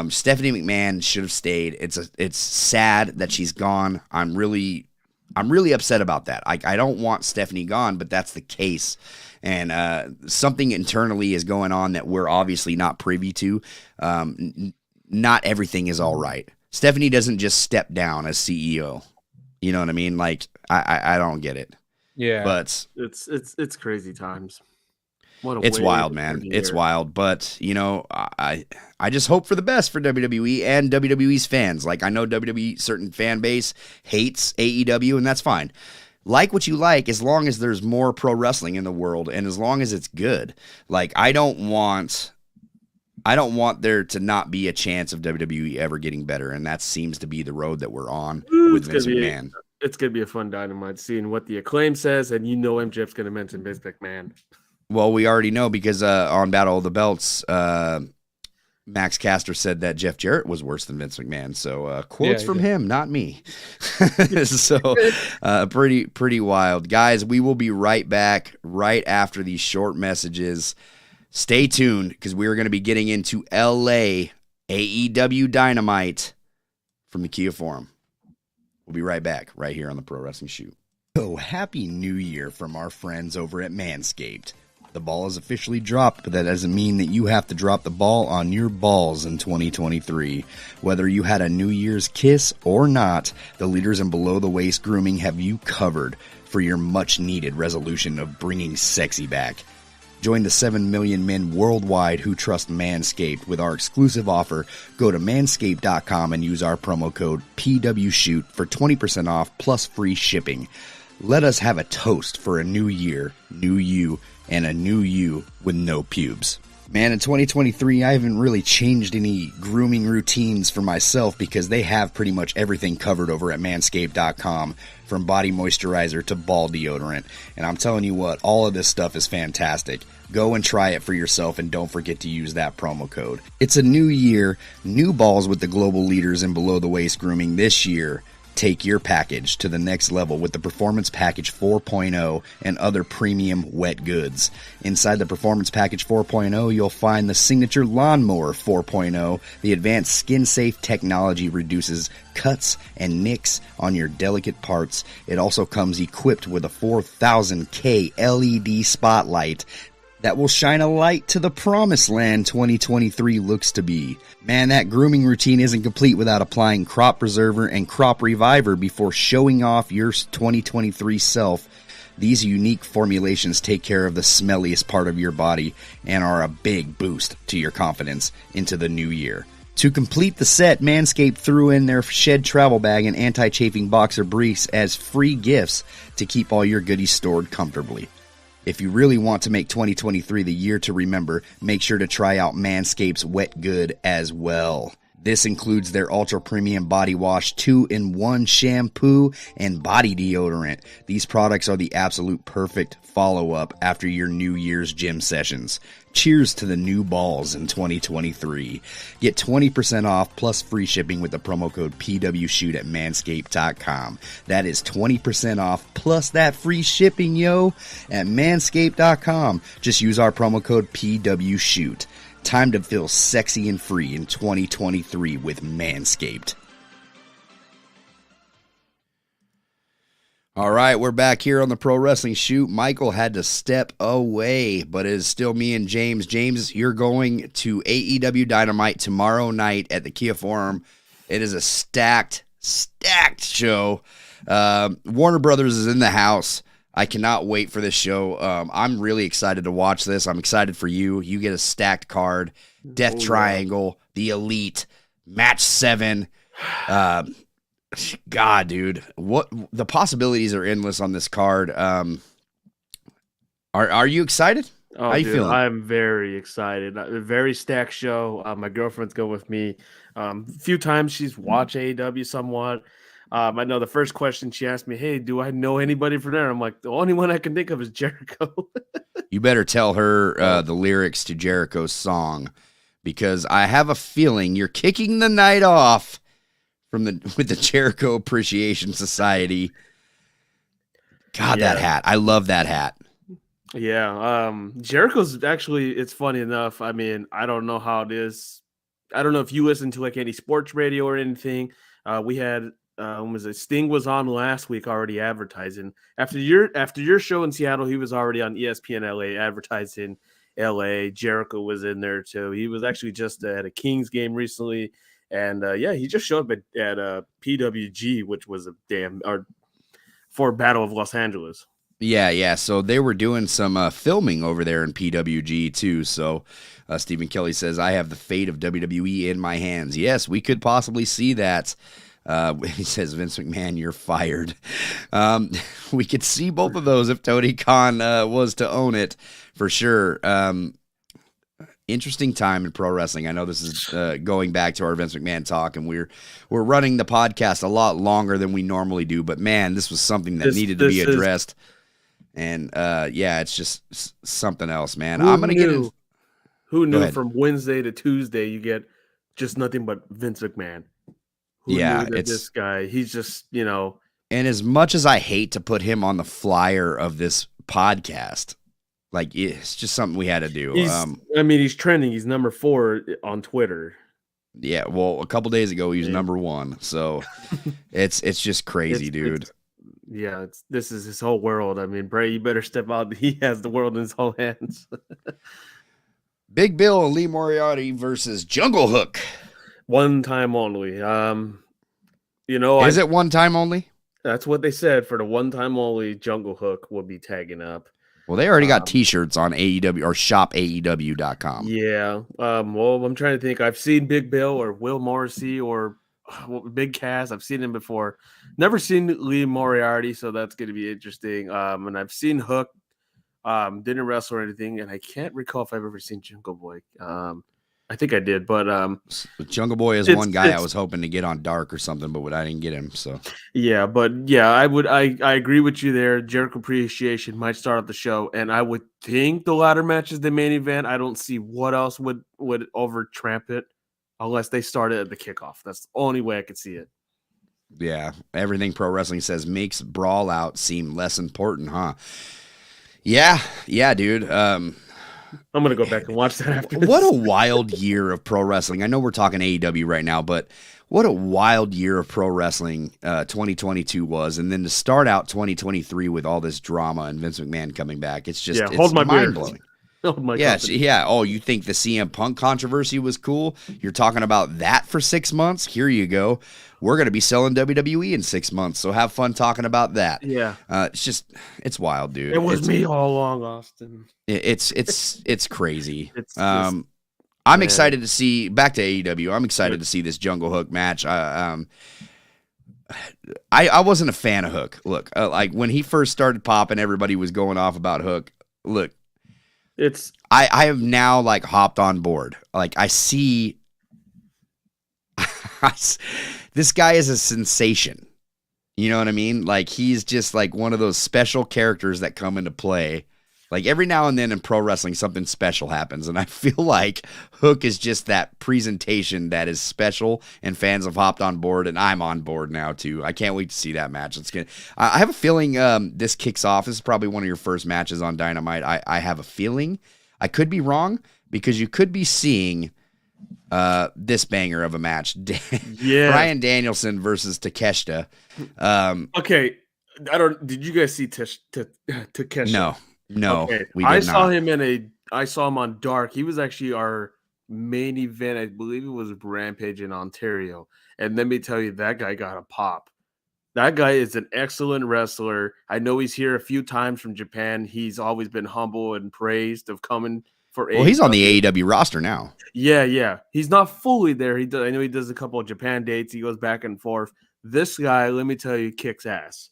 Stephanie McMahon should have stayed. It's sad that she's gone. I'm really upset about that. I don't want Stephanie gone, but that's the case. And something internally is going on that we're obviously not privy to. Not everything is all right. Stephanie doesn't just step down as CEO. You know what I mean? Like, I don't get it. Yeah. But it's crazy times. It's wild, man. It's wild. But, you know, I just hope for the best for WWE and WWE's fans. Like, I know WWE, certain fan base hates AEW, and that's fine. Like what you like, as long as there's more pro wrestling in the world and as long as it's good. Like, I don't want there to not be a chance of WWE ever getting better, and that seems to be the road that we're on with Vince McMahon. It's going to be a fun Dynamite, seeing what the Acclaim says, and you know MJF's going to mention Vince McMahon. Well, we already know because on Battle of the Belts, Max Caster said that Jeff Jarrett was worse than Vince McMahon. So quotes from him, not me. So pretty wild. Guys, we will be right back right after these short messages. Stay tuned because we are going to be getting into LA AEW Dynamite from the Kia Forum. We'll be right back right here on the Pro Wrestling Shoot. So happy New Year from our friends over at Manscaped. The ball is officially dropped, but that doesn't mean that you have to drop the ball on your balls in 2023. Whether you had a New Year's kiss or not, the leaders in below-the-waist grooming have you covered for your much-needed resolution of bringing sexy back. Join the 7 million men worldwide who trust Manscaped with our exclusive offer. Go to manscaped.com and use our promo code PWShoot for 20% off plus free shipping. Let us have a toast for a new year, new you, and a new you with no pubes. Man, in 2023, I haven't really changed any grooming routines for myself because they have pretty much everything covered over at manscaped.com, from body moisturizer to ball deodorant. And I'm telling you what, all of this stuff is fantastic. Go and try it for yourself, and don't forget to use that promo code. It's a new year, new balls with the global leaders in below-the-waist grooming this year. Take your package to the next level with the Performance Package 4.0 and other premium wet goods. Inside the Performance Package 4.0, you'll find the Signature Lawnmower 4.0. The advanced skin-safe technology reduces cuts and nicks on your delicate parts. It also comes equipped with a 4000K LED spotlight that will shine a light to the promised land 2023 looks to be. Man, that grooming routine isn't complete without applying Crop Preserver and Crop Reviver before showing off your 2023 self. These unique formulations take care of the smelliest part of your body and are a big boost to your confidence into the new year. To complete the set, Manscaped threw in their shed travel bag and anti-chafing boxer briefs as free gifts to keep all your goodies stored comfortably. If you really want to make 2023 the year to remember, make sure to try out Manscaped's Wet Good as well. This includes their ultra premium body wash, 2-in-1 shampoo, and body deodorant. These products are the absolute perfect follow-up after your New Year's gym sessions. Cheers to the new balls in 2023. Get 20% off plus free shipping with the promo code PWShoot at manscaped.com. That is 20% off plus that free shipping, yo, at manscaped.com. Just use our promo code PWShoot. Time to feel sexy and free in 2023 with Manscaped. All right, we're back here on the Pro Wrestling Shoot. Michael had to step away, but it is still me and James. James, you're going to AEW Dynamite tomorrow night at the Kia Forum. It is a stacked show. Warner Brothers is in the house. I cannot wait for this show. I'm really excited to watch this. I'm excited for you. You get a stacked card, Death Triangle, The Elite, Match 7. God, dude, what the possibilities are endless on this card. Are you excited? Oh, How you dude, feeling? I'm very excited. A very stacked show. My girlfriend's going with me. A few times she's watched AEW somewhat. I know the first question she asked me, hey, do I know anybody from there? I'm like, the only one I can think of is Jericho. You better tell her the lyrics to Jericho's song, because I have a feeling you're kicking the night off with the Jericho Appreciation Society. God, Yeah. that hat. I love that hat. Yeah. Jericho's actually, it's funny enough. I mean, I don't know how it is. I don't know if you listen to like any sports radio or anything. We had Sting was on last week already advertising. After your show in Seattle, he was already on ESPN LA advertising LA. Jericho was in there too. He was actually just at a Kings game recently, and he just showed up at PWG, which was for Battle of Los Angeles. Yeah. So they were doing some filming over there in PWG too. So Stephen Kelly says, I have the fate of WWE in my hands. Yes, we could possibly see that. He says, Vince McMahon, you're fired. We could see both of those if Tony Khan was to own it, for sure. Interesting time in pro wrestling. I know this is going back to our Vince McMahon talk, and we're running the podcast a lot longer than we normally do. But man, this was something that needed to be addressed. And it's just something else, man. I'm gonna get in. Who knew from Wednesday to Tuesday you get just nothing but Vince McMahon? Who knew that this guy, he's just, And as much as I hate to put him on the flyer of this podcast, like, it's just something we had to do. He's trending. He's number 4 on Twitter. Yeah, well, a couple days ago he was number 1. So it's just crazy, dude. This is his whole world. I mean, Bray, you better step out. He has the world in his whole hands. Big Bill and Lee Moriarty versus Jungle Hook. One time only. Is it one time only? That's what they said. For the one time only, Jungle Hook will be tagging up. Well, they already got T-shirts on AEW or shopaew.com. Yeah. Well, I'm trying to think. I've seen Big Bill or Will Morrissey or Big Cass. I've seen him before. Never seen Lee Moriarty, so that's going to be interesting. And I've seen Hook. Didn't wrestle or anything, and I can't recall if I've ever seen Jungle Boy. I think I did, but Jungle Boy is one guy I was hoping to get on Dark or something, but I didn't get him. So I agree with you there. Jericho Appreciation might start off the show, and I would think the ladder match is the main event. I don't see what else would overtramp it unless they start it at the kickoff. That's the only way I could see it. Yeah, everything pro wrestling says makes Brawl Out seem less important, huh? Yeah, dude. I'm going to go back and watch that after this. What a wild year of pro wrestling. I know we're talking AEW right now, but what a wild year of pro wrestling 2022 was. And then to start out 2023 with all this drama and Vince McMahon coming back, it's just it's mind-blowing. Yeah. Oh, you think the CM Punk controversy was cool? You're talking about that for 6 months? Here you go. We're going to be selling WWE in 6 months, so have fun talking about that. Yeah. It's wild, dude. It was me all along, Austin. It's crazy. I'm excited to see, back to AEW, I'm excited to see this Jungle Hook match. I wasn't a fan of Hook. Look, like when he first started popping, everybody was going off about Hook. Look, I have now like hopped on board. Like I see This guy is a sensation. You know what I mean? Like, he's just like one of those special characters that come into play. Like, every now and then in pro wrestling, something special happens. And I feel like Hook is just that presentation that is special, and fans have hopped on board, and I'm on board now, too. I can't wait to see that match. I have a feeling this kicks off. This is probably one of your first matches on Dynamite. I have a feeling. I could be wrong, because you could be seeing this banger of a match. Bryan Danielson versus Takeshita. Okay. Did you guys see Takeshita? No, okay. We did I saw him on Dark. He was actually our main event. I believe it was Rampage in Ontario. And let me tell you, that guy got a pop. That guy is an excellent wrestler. I know he's here a few times from Japan. He's always been humble and praised of coming for AEW. Well, he's on the AEW roster now. Yeah. He's not fully there. I know he does a couple of Japan dates. He goes back and forth. This guy, let me tell you, kicks ass.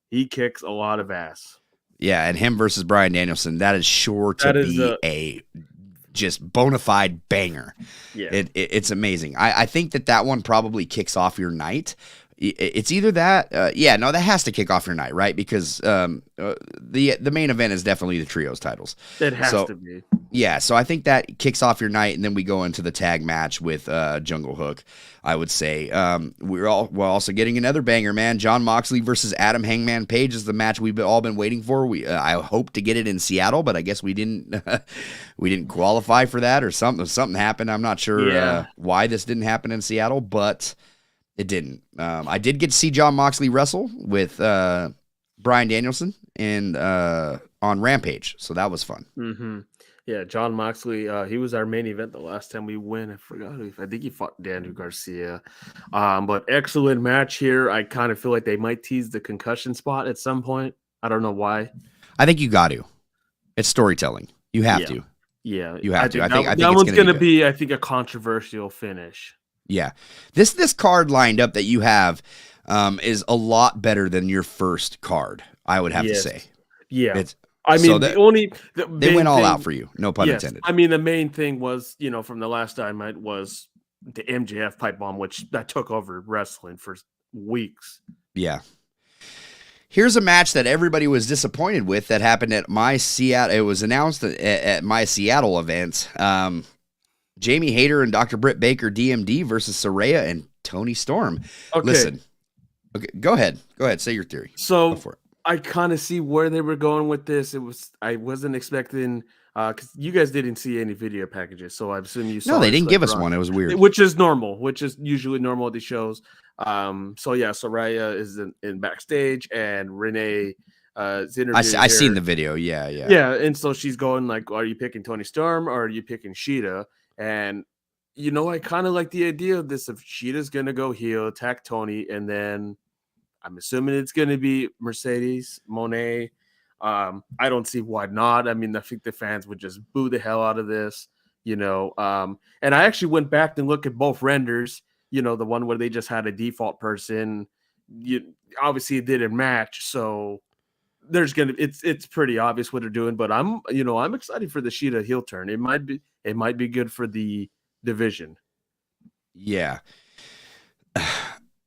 He kicks a lot of ass. Yeah, and him versus Bryan Danielson, that is sure to be a just bona fide banger. Yeah, it's amazing. I think that one probably kicks off your night. It's either that, that has to kick off your night, right? Because the main event is definitely the trios titles. It has to be. Yeah, so I think that kicks off your night, and then we go into the tag match with Jungle Hook, I would say. We're also getting another banger, man. Jon Moxley versus Adam Hangman Page is the match we've all been waiting for. I hope to get it in Seattle, but I guess we didn't qualify for that, or something happened. I'm not sure why this didn't happen in Seattle, but it didn't. I did get to see Jon Moxley wrestle with Bryan Danielson and on Rampage, so that was fun. Mm-hmm. Yeah, Jon Moxley, he was our main event the last time we went. I think he fought Daniel Garcia. But excellent match here. I kind of feel like they might tease the concussion spot at some point. I don't know why. I think you got to. It's storytelling. You have to. Yeah, you have to. I think that one's going to be, I think, a controversial finish. Yeah, this card lined up that you have is a lot better than your first card, I would have to say. Yeah. They went all out for you. No pun intended. I mean, the main thing was, from the last Dynamite was the MJF pipe bomb, which that took over wrestling for weeks. Yeah. Here's a match that everybody was disappointed with that happened at my Seattle. It was announced at my Seattle event. Jamie Hayter and Dr. Britt Baker, DMD versus Saraya and Tony Storm. Okay. Listen. Okay, go ahead. Say your theory. So go for it. I kind of see where they were going with this. I wasn't expecting, because you guys didn't see any video packages, so I assume you saw. No, they didn't give us one. It was weird. Which is normal, which is usually normal at these shows. Saraya is in backstage, and Renee is interviewing I seen the video. Yeah. Yeah, and so she's going like, "Are you picking Tony Storm or are you picking Sheeta?" And I kind of like the idea of this. If Sheeta's gonna go heel, attack Tony, and then I'm assuming it's going to be Mercedes Moné. I don't see why not. I mean, I think the fans would just boo the hell out of this, And I actually went back and looked at both renders. The one where they just had a default person. Obviously it didn't match, so it's pretty obvious what they're doing. But I'm excited for the Sheeta heel turn. It might be good for the division. Yeah.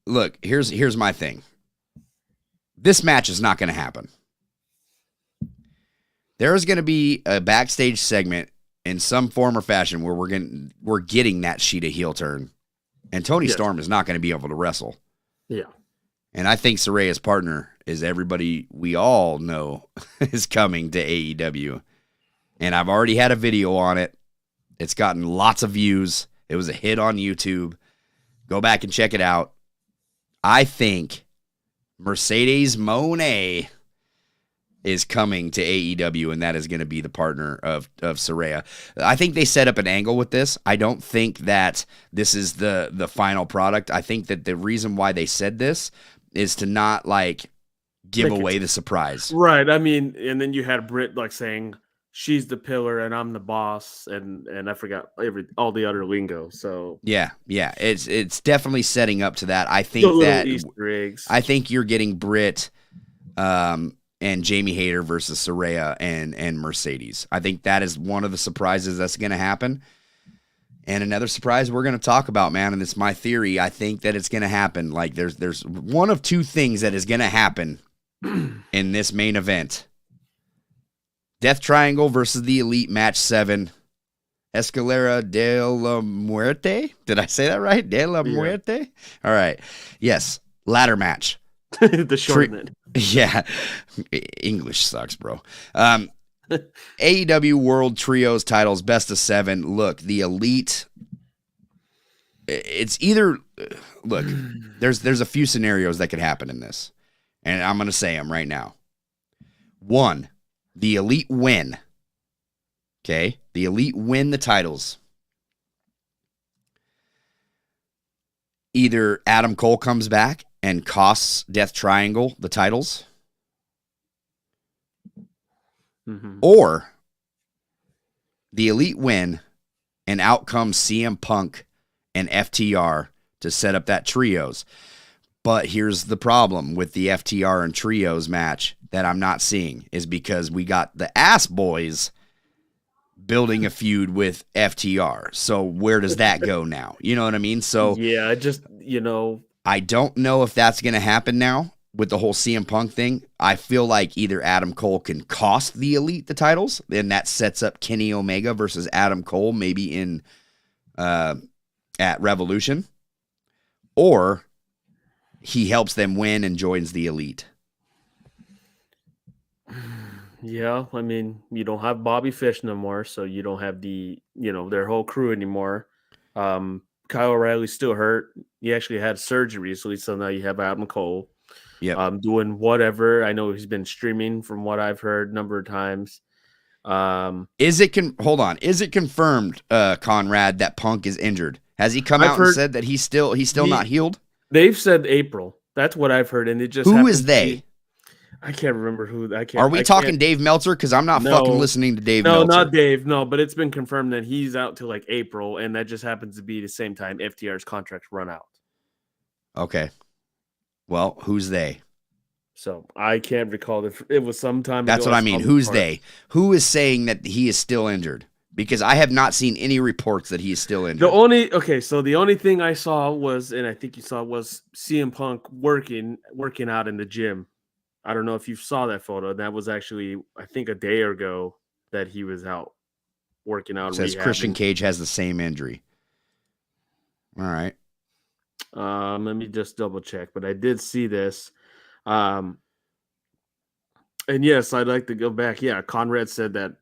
Look, here's my thing. This match is not going to happen. There is going to be a backstage segment in some form or fashion where we're getting that Sheeta heel turn, and Tony Storm is not going to be able to wrestle. Yeah, and I think Saraya's partner is everybody we all know is coming to AEW, and I've already had a video on it. It's gotten lots of views. It was a hit on YouTube. Go back and check it out. I think Mercedes Moné is coming to AEW, and that is going to be the partner of Saraya. I think they set up an angle with this. I don't think that this is the final product. I think that the reason why they said this is to not give away the surprise. Right. I mean, and then you had Britt saying she's the pillar and I'm the boss, and I forgot all the other lingo. So yeah, it's definitely setting up to that. I think that Easter eggs. I think you're getting Britt and Jamie Hayter versus Saraya and Mercedes. I think that is one of the surprises that's going to happen. And another surprise we're going to talk about, man, and it's my theory. I think that it's going to happen. Like there's one of two things that is going to happen in this main event. Death Triangle versus the Elite Match 7. Escalera de la Muerte. Did I say that right? De la Muerte? All right. Yes. Ladder match. The shortened. Yeah. English sucks, bro. AEW World Trios titles, best of 7. Look, the Elite. It's either. Look, there's a few scenarios that could happen in this. And I'm going to say them right now. 1, the Elite win. Okay? The Elite win the titles. Either Adam Cole comes back and costs Death Triangle the titles. Mm-hmm. Or the Elite win and out comes CM Punk and FTR to set up that trios. But here's the problem with the FTR and trios match that I'm not seeing is because we got the Ass Boys building a feud with FTR. So where does that go now? You know what I mean? So yeah, I don't know if that's going to happen now with the whole CM Punk thing. I feel like either Adam Cole can cost the Elite the titles, and that sets up Kenny Omega versus Adam Cole maybe in at Revolution, or he helps them win and joins the Elite. Yeah, I mean, you don't have Bobby Fish no more, so you don't have their whole crew anymore. Kyle O'Reilly's still hurt. He actually had surgery, so now you have Adam Cole. Yeah, doing whatever. I know he's been streaming from what I've heard a number of times. Is it confirmed, Conrad, that Punk is injured? Has he come out and said that he's still not healed? They've said April. That's what I've heard, and it just who is they? I can't remember who. Are we talking Dave Meltzer? Because I'm not fucking listening to Dave Meltzer. No, not Dave. No, but it's been confirmed that he's out till like April, and that just happens to be the same time FTR's contracts run out. Okay. Well, who's they? So I can't recall if it was sometime. That's what I mean. Who's they? Who is saying that he is still injured? Because I have not seen any reports that he is still injured. The only thing I saw was, and I think you saw, was CM Punk working out in the gym. I don't know if you saw that photo. That was actually, I think, a day ago that he was out working out. It says Christian Cage has the same injury. All right. Let me just double check, but I did see this. And yes, I'd like to go back. Yeah, Conrad said that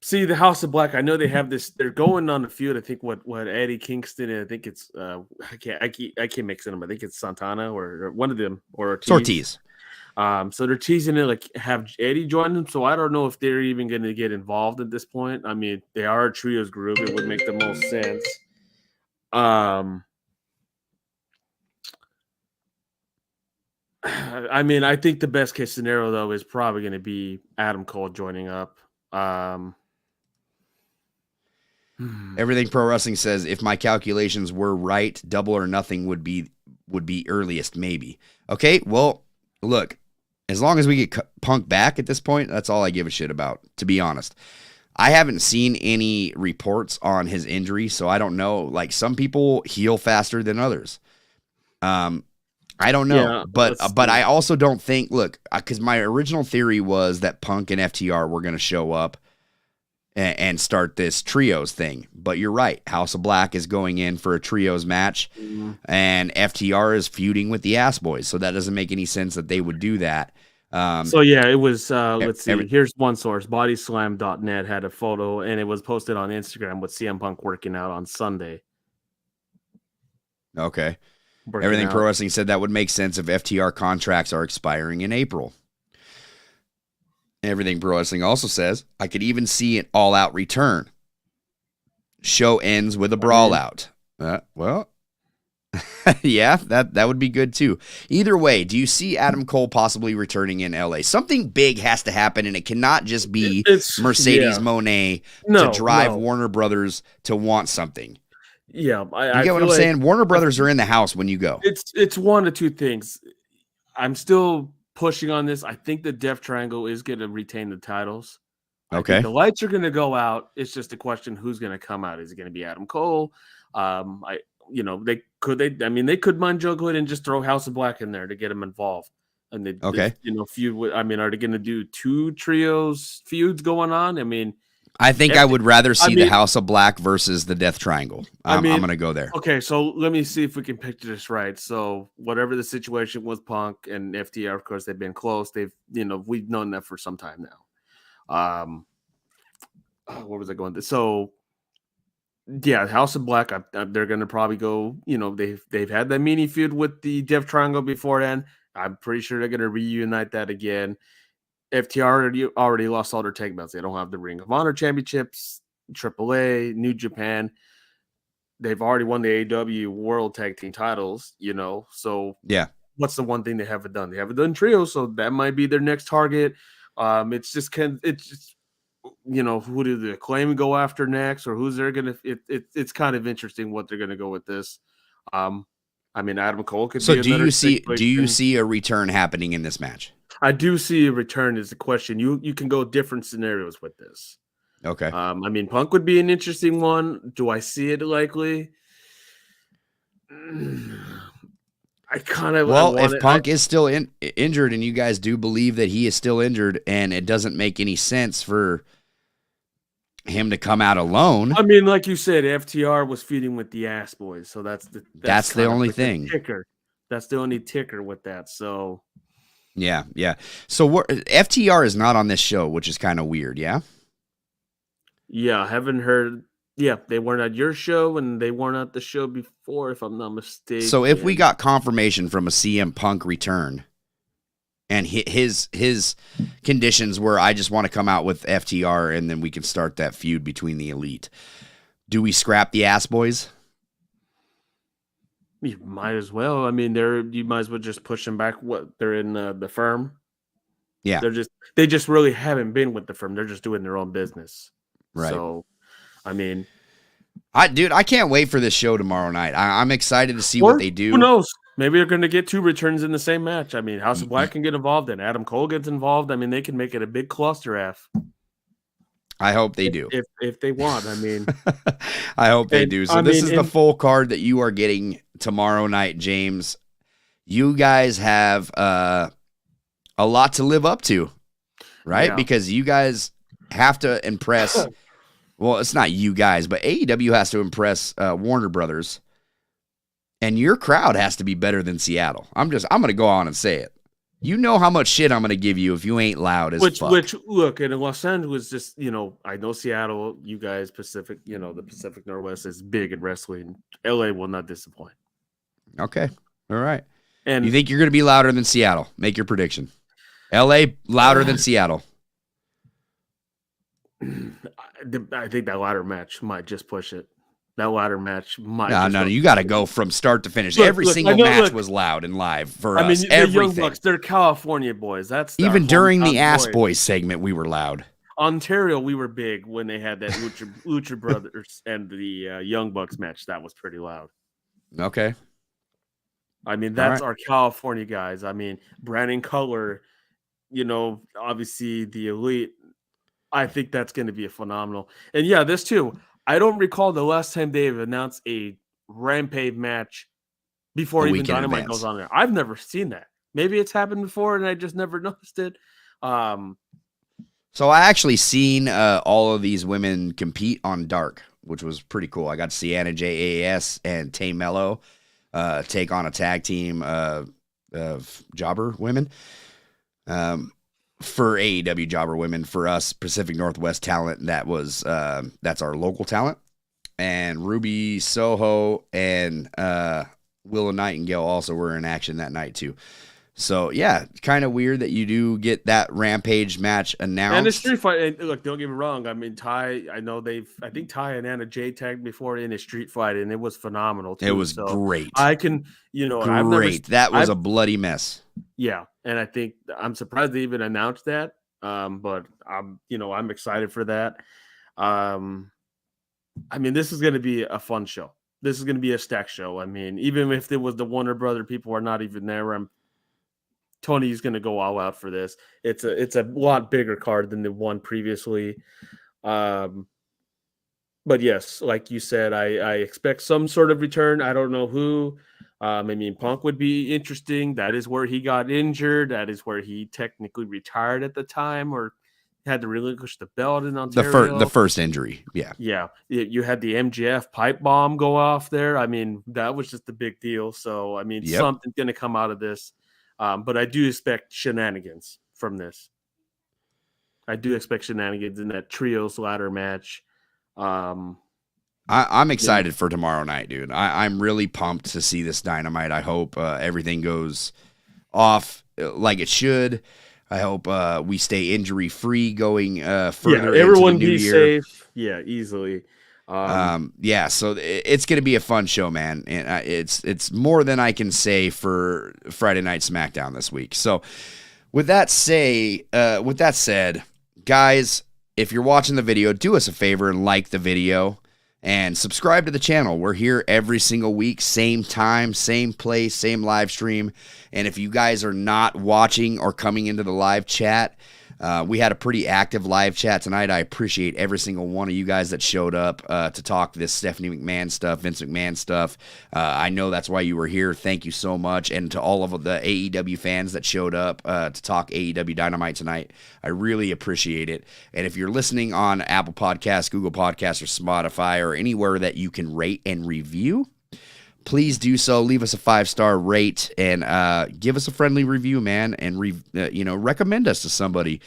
see the House of Black. I know they have this. They're going on the feud. I think what Eddie Kingston and I think it's I can't mix them. I think it's Santana or one of them or Ortiz. So they're teasing it like have Eddie join them. So I don't know if they're even going to get involved at this point. I mean, they are a trios group. It would make the most sense. I mean, I think the best case scenario though is probably going to be Adam Cole joining up. Everything Pro Wrestling says, if my calculations were right, Double or Nothing would be earliest, maybe. Okay, well, look, as long as we get Punk back at this point, that's all I give a shit about, to be honest. I haven't seen any reports on his injury, so I don't know. Like, some people heal faster than others. I don't know, yeah, but I also don't think, look, because my original theory was that Punk and FTR were going to show up and start this trios thing. But you're right. House of Black is going in for a trios match, and FTR is feuding with the Ass Boys. So that doesn't make any sense that they would do that. So yeah, it was, let's see, here's one source, bodyslam.net had a photo, and it was posted on Instagram with CM Punk working out on Sunday. Okay. Everything Pro Wrestling said that would make sense if FTR contracts are expiring in April. Everything Pro Wrestling also says, I could even see an all-out return. Show ends with a brawl out. Well, yeah, that would be good too. Either way, do you see Adam Cole possibly returning in LA? Something big has to happen, and it cannot just be Mercedes Moné to drive Warner Brothers to want something. Yeah, you get what I'm saying? Warner Brothers are in the house when you go. It's one of two things. I'm still pushing on this. I think the Death Triangle is going to retain the titles. I think the lights are going to go out. It's just a question who's going to come out. Is it going to be Adam Cole? They could mind juggle it and just throw House of Black in there to get him involved. And feud with. I mean, are they going to do 2 trios feuds going on? I mean, I think I would rather see the House of Black versus the Death Triangle. I'm going to go there. Okay, so let me see if we can picture this right. So whatever the situation with Punk and FTR, of course, they've been close. We've known that for some time now. Where was I going? So yeah, House of Black. They're going to probably go. They've had that mini feud with the Death Triangle before then. I'm pretty sure they're going to reunite that again. FTR already lost all their tag belts. They don't have the Ring of Honor championships, AAA, New Japan. They've already won the AEW World Tag Team titles, So yeah, what's the one thing they haven't done? They haven't done trios, so that might be their next target. Who do the Acclaim go after next, or who's they're gonna? It's kind of interesting what they're gonna go with this. Adam Cole could. So do you see a return happening in this match? I do see a return is the question. You can go different scenarios with this. Okay. Punk would be an interesting one. Do I see it likely? If Punk is still injured and you guys do believe that he is still injured and it doesn't make any sense for him to come out alone. I mean, like you said, FTR was feeding with the ass boys. So that's the only thing. That's the only ticker with that. So yeah. So FTR is not on this show, which is kind of weird, yeah? Yeah, I haven't heard. Yeah, they weren't at your show, and they weren't at the show before, if I'm not mistaken. So if we got confirmation from a CM Punk return, and his conditions were, I just want to come out with FTR, and then we can start that feud between the Elite, do we scrap the Ass Boys? You might as well. I mean, you might as well just push them back. They're in the firm. Yeah, they just really haven't been with the firm. They're just doing their own business. Right. So, I mean, I can't wait for this show tomorrow night. I'm excited to see what they do. Who knows? Maybe they're going to get 2 returns in the same match. I mean, House of Black can get involved, and Adam Cole gets involved. I mean, they can make it a big cluster F. I hope they do. If they want, I mean. I hope they do. So this is the full card that you are getting tomorrow night, James. You guys have a lot to live up to, right? Yeah. Because you guys have to impress. Well, it's not you guys, but AEW has to impress Warner Brothers, and your crowd has to be better than Seattle. I'm going to go on and say it. You know how much shit I'm going to give you if you ain't loud as fuck. Which look, in Los Angeles, just I know Seattle, you guys, Pacific, the Pacific Northwest is big in wrestling. LA will not disappoint. Okay, all right. And you think you're going to be louder than Seattle? Make your prediction. LA louder than Seattle. I think that ladder match might just push it. That ladder match might. No. You got to go from start to finish. Every single match was loud and live for us. The Young Bucks, they're California boys. That's even during the Ass Boys segment, we were loud. Ontario, we were big when they had that Lucha Brothers and the Young Bucks match. That was pretty loud. Okay. I mean, that's our California guys. I mean, Brandon Cutler, obviously the Elite. I think that's going to be a phenomenal. And yeah, this too. I don't recall the last time they've announced a Rampage match before even Dynamite goes on there. I've never seen that. Maybe it's happened before and I just never noticed it. So I actually seen all of these women compete on Dark, which was pretty cool. I got to see Anna J.A.S. and Tay Mello take on a tag team of jobber women. For AEW jobber women, for us Pacific Northwest talent, that's our local talent. And Ruby Soho and Willow Nightingale also were in action that night too. So yeah, kind of weird that you do get that Rampage match announced. And the street fight. And look, don't get me wrong. I mean, I think Ty and Anna J tagged before in a street fight, and it was phenomenal too. It was great. I can, great. That was a bloody mess. Yeah, and I think I'm surprised they even announced that. But I'm excited for that. I mean, this is going to be a fun show. This is going to be a stack show. I mean, even if it was the Warner Brother people are not even there, Tony's going to go all out for this. It's a lot bigger card than the one previously. But yes, like you said, I expect some sort of return. I don't know who. I mean, Punk would be interesting. That is where he got injured. That is where he technically retired at the time, or had to relinquish the belt in Ontario. The first injury. Yeah. Yeah. You had the MJF pipe bomb go off there. I mean, that was just a big deal. So, I mean, something's going to come out of this. But I do expect shenanigans from this. I do expect shenanigans in that trios ladder match. I'm excited for tomorrow night, dude. I'm really pumped to see this Dynamite. I hope everything goes off like it should. I hope we stay injury free going further. Everyone into the new be year. safe. Yeah, easily. So it's gonna be a fun show, man, and it's more than I can say for Friday Night SmackDown this week. So, with that said, guys, if you're watching the video, do us a favor and like the video and subscribe to the channel. We're here every single week, same time, same place, same live stream. And if you guys are not watching or coming into the live chat, we had a pretty active live chat tonight. I appreciate every single one of you guys that showed up to talk this Stephanie McMahon stuff, Vince McMahon stuff. I know that's why you were here. Thank you so much. And to all of the AEW fans that showed up to talk AEW Dynamite tonight, I really appreciate it. And if you're listening on Apple Podcasts, Google Podcasts, or Spotify, or anywhere that you can rate and review, please do so. Leave us a 5-star rate and give us a friendly review, man, and recommend us to somebody.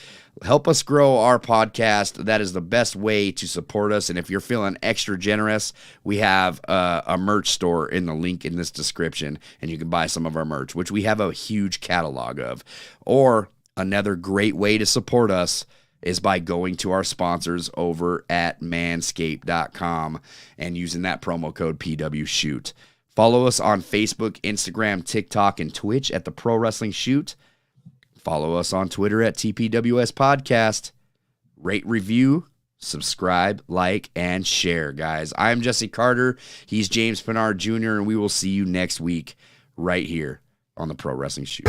Help us grow our podcast. That is the best way to support us. And if you're feeling extra generous, we have a merch store in the link in this description, and you can buy some of our merch, which we have a huge catalog of. Or another great way to support us is by going to our sponsors over at manscaped.com and using that promo code PWShoot. Follow us on Facebook, Instagram, TikTok, and Twitch at The Pro Wrestling Shoot. Follow us on Twitter at TPWS Podcast. Rate, review, subscribe, like, and share, guys. I'm Jesse Carter. He's James Pinard Jr., and we will see you next week right here on The Pro Wrestling Shoot.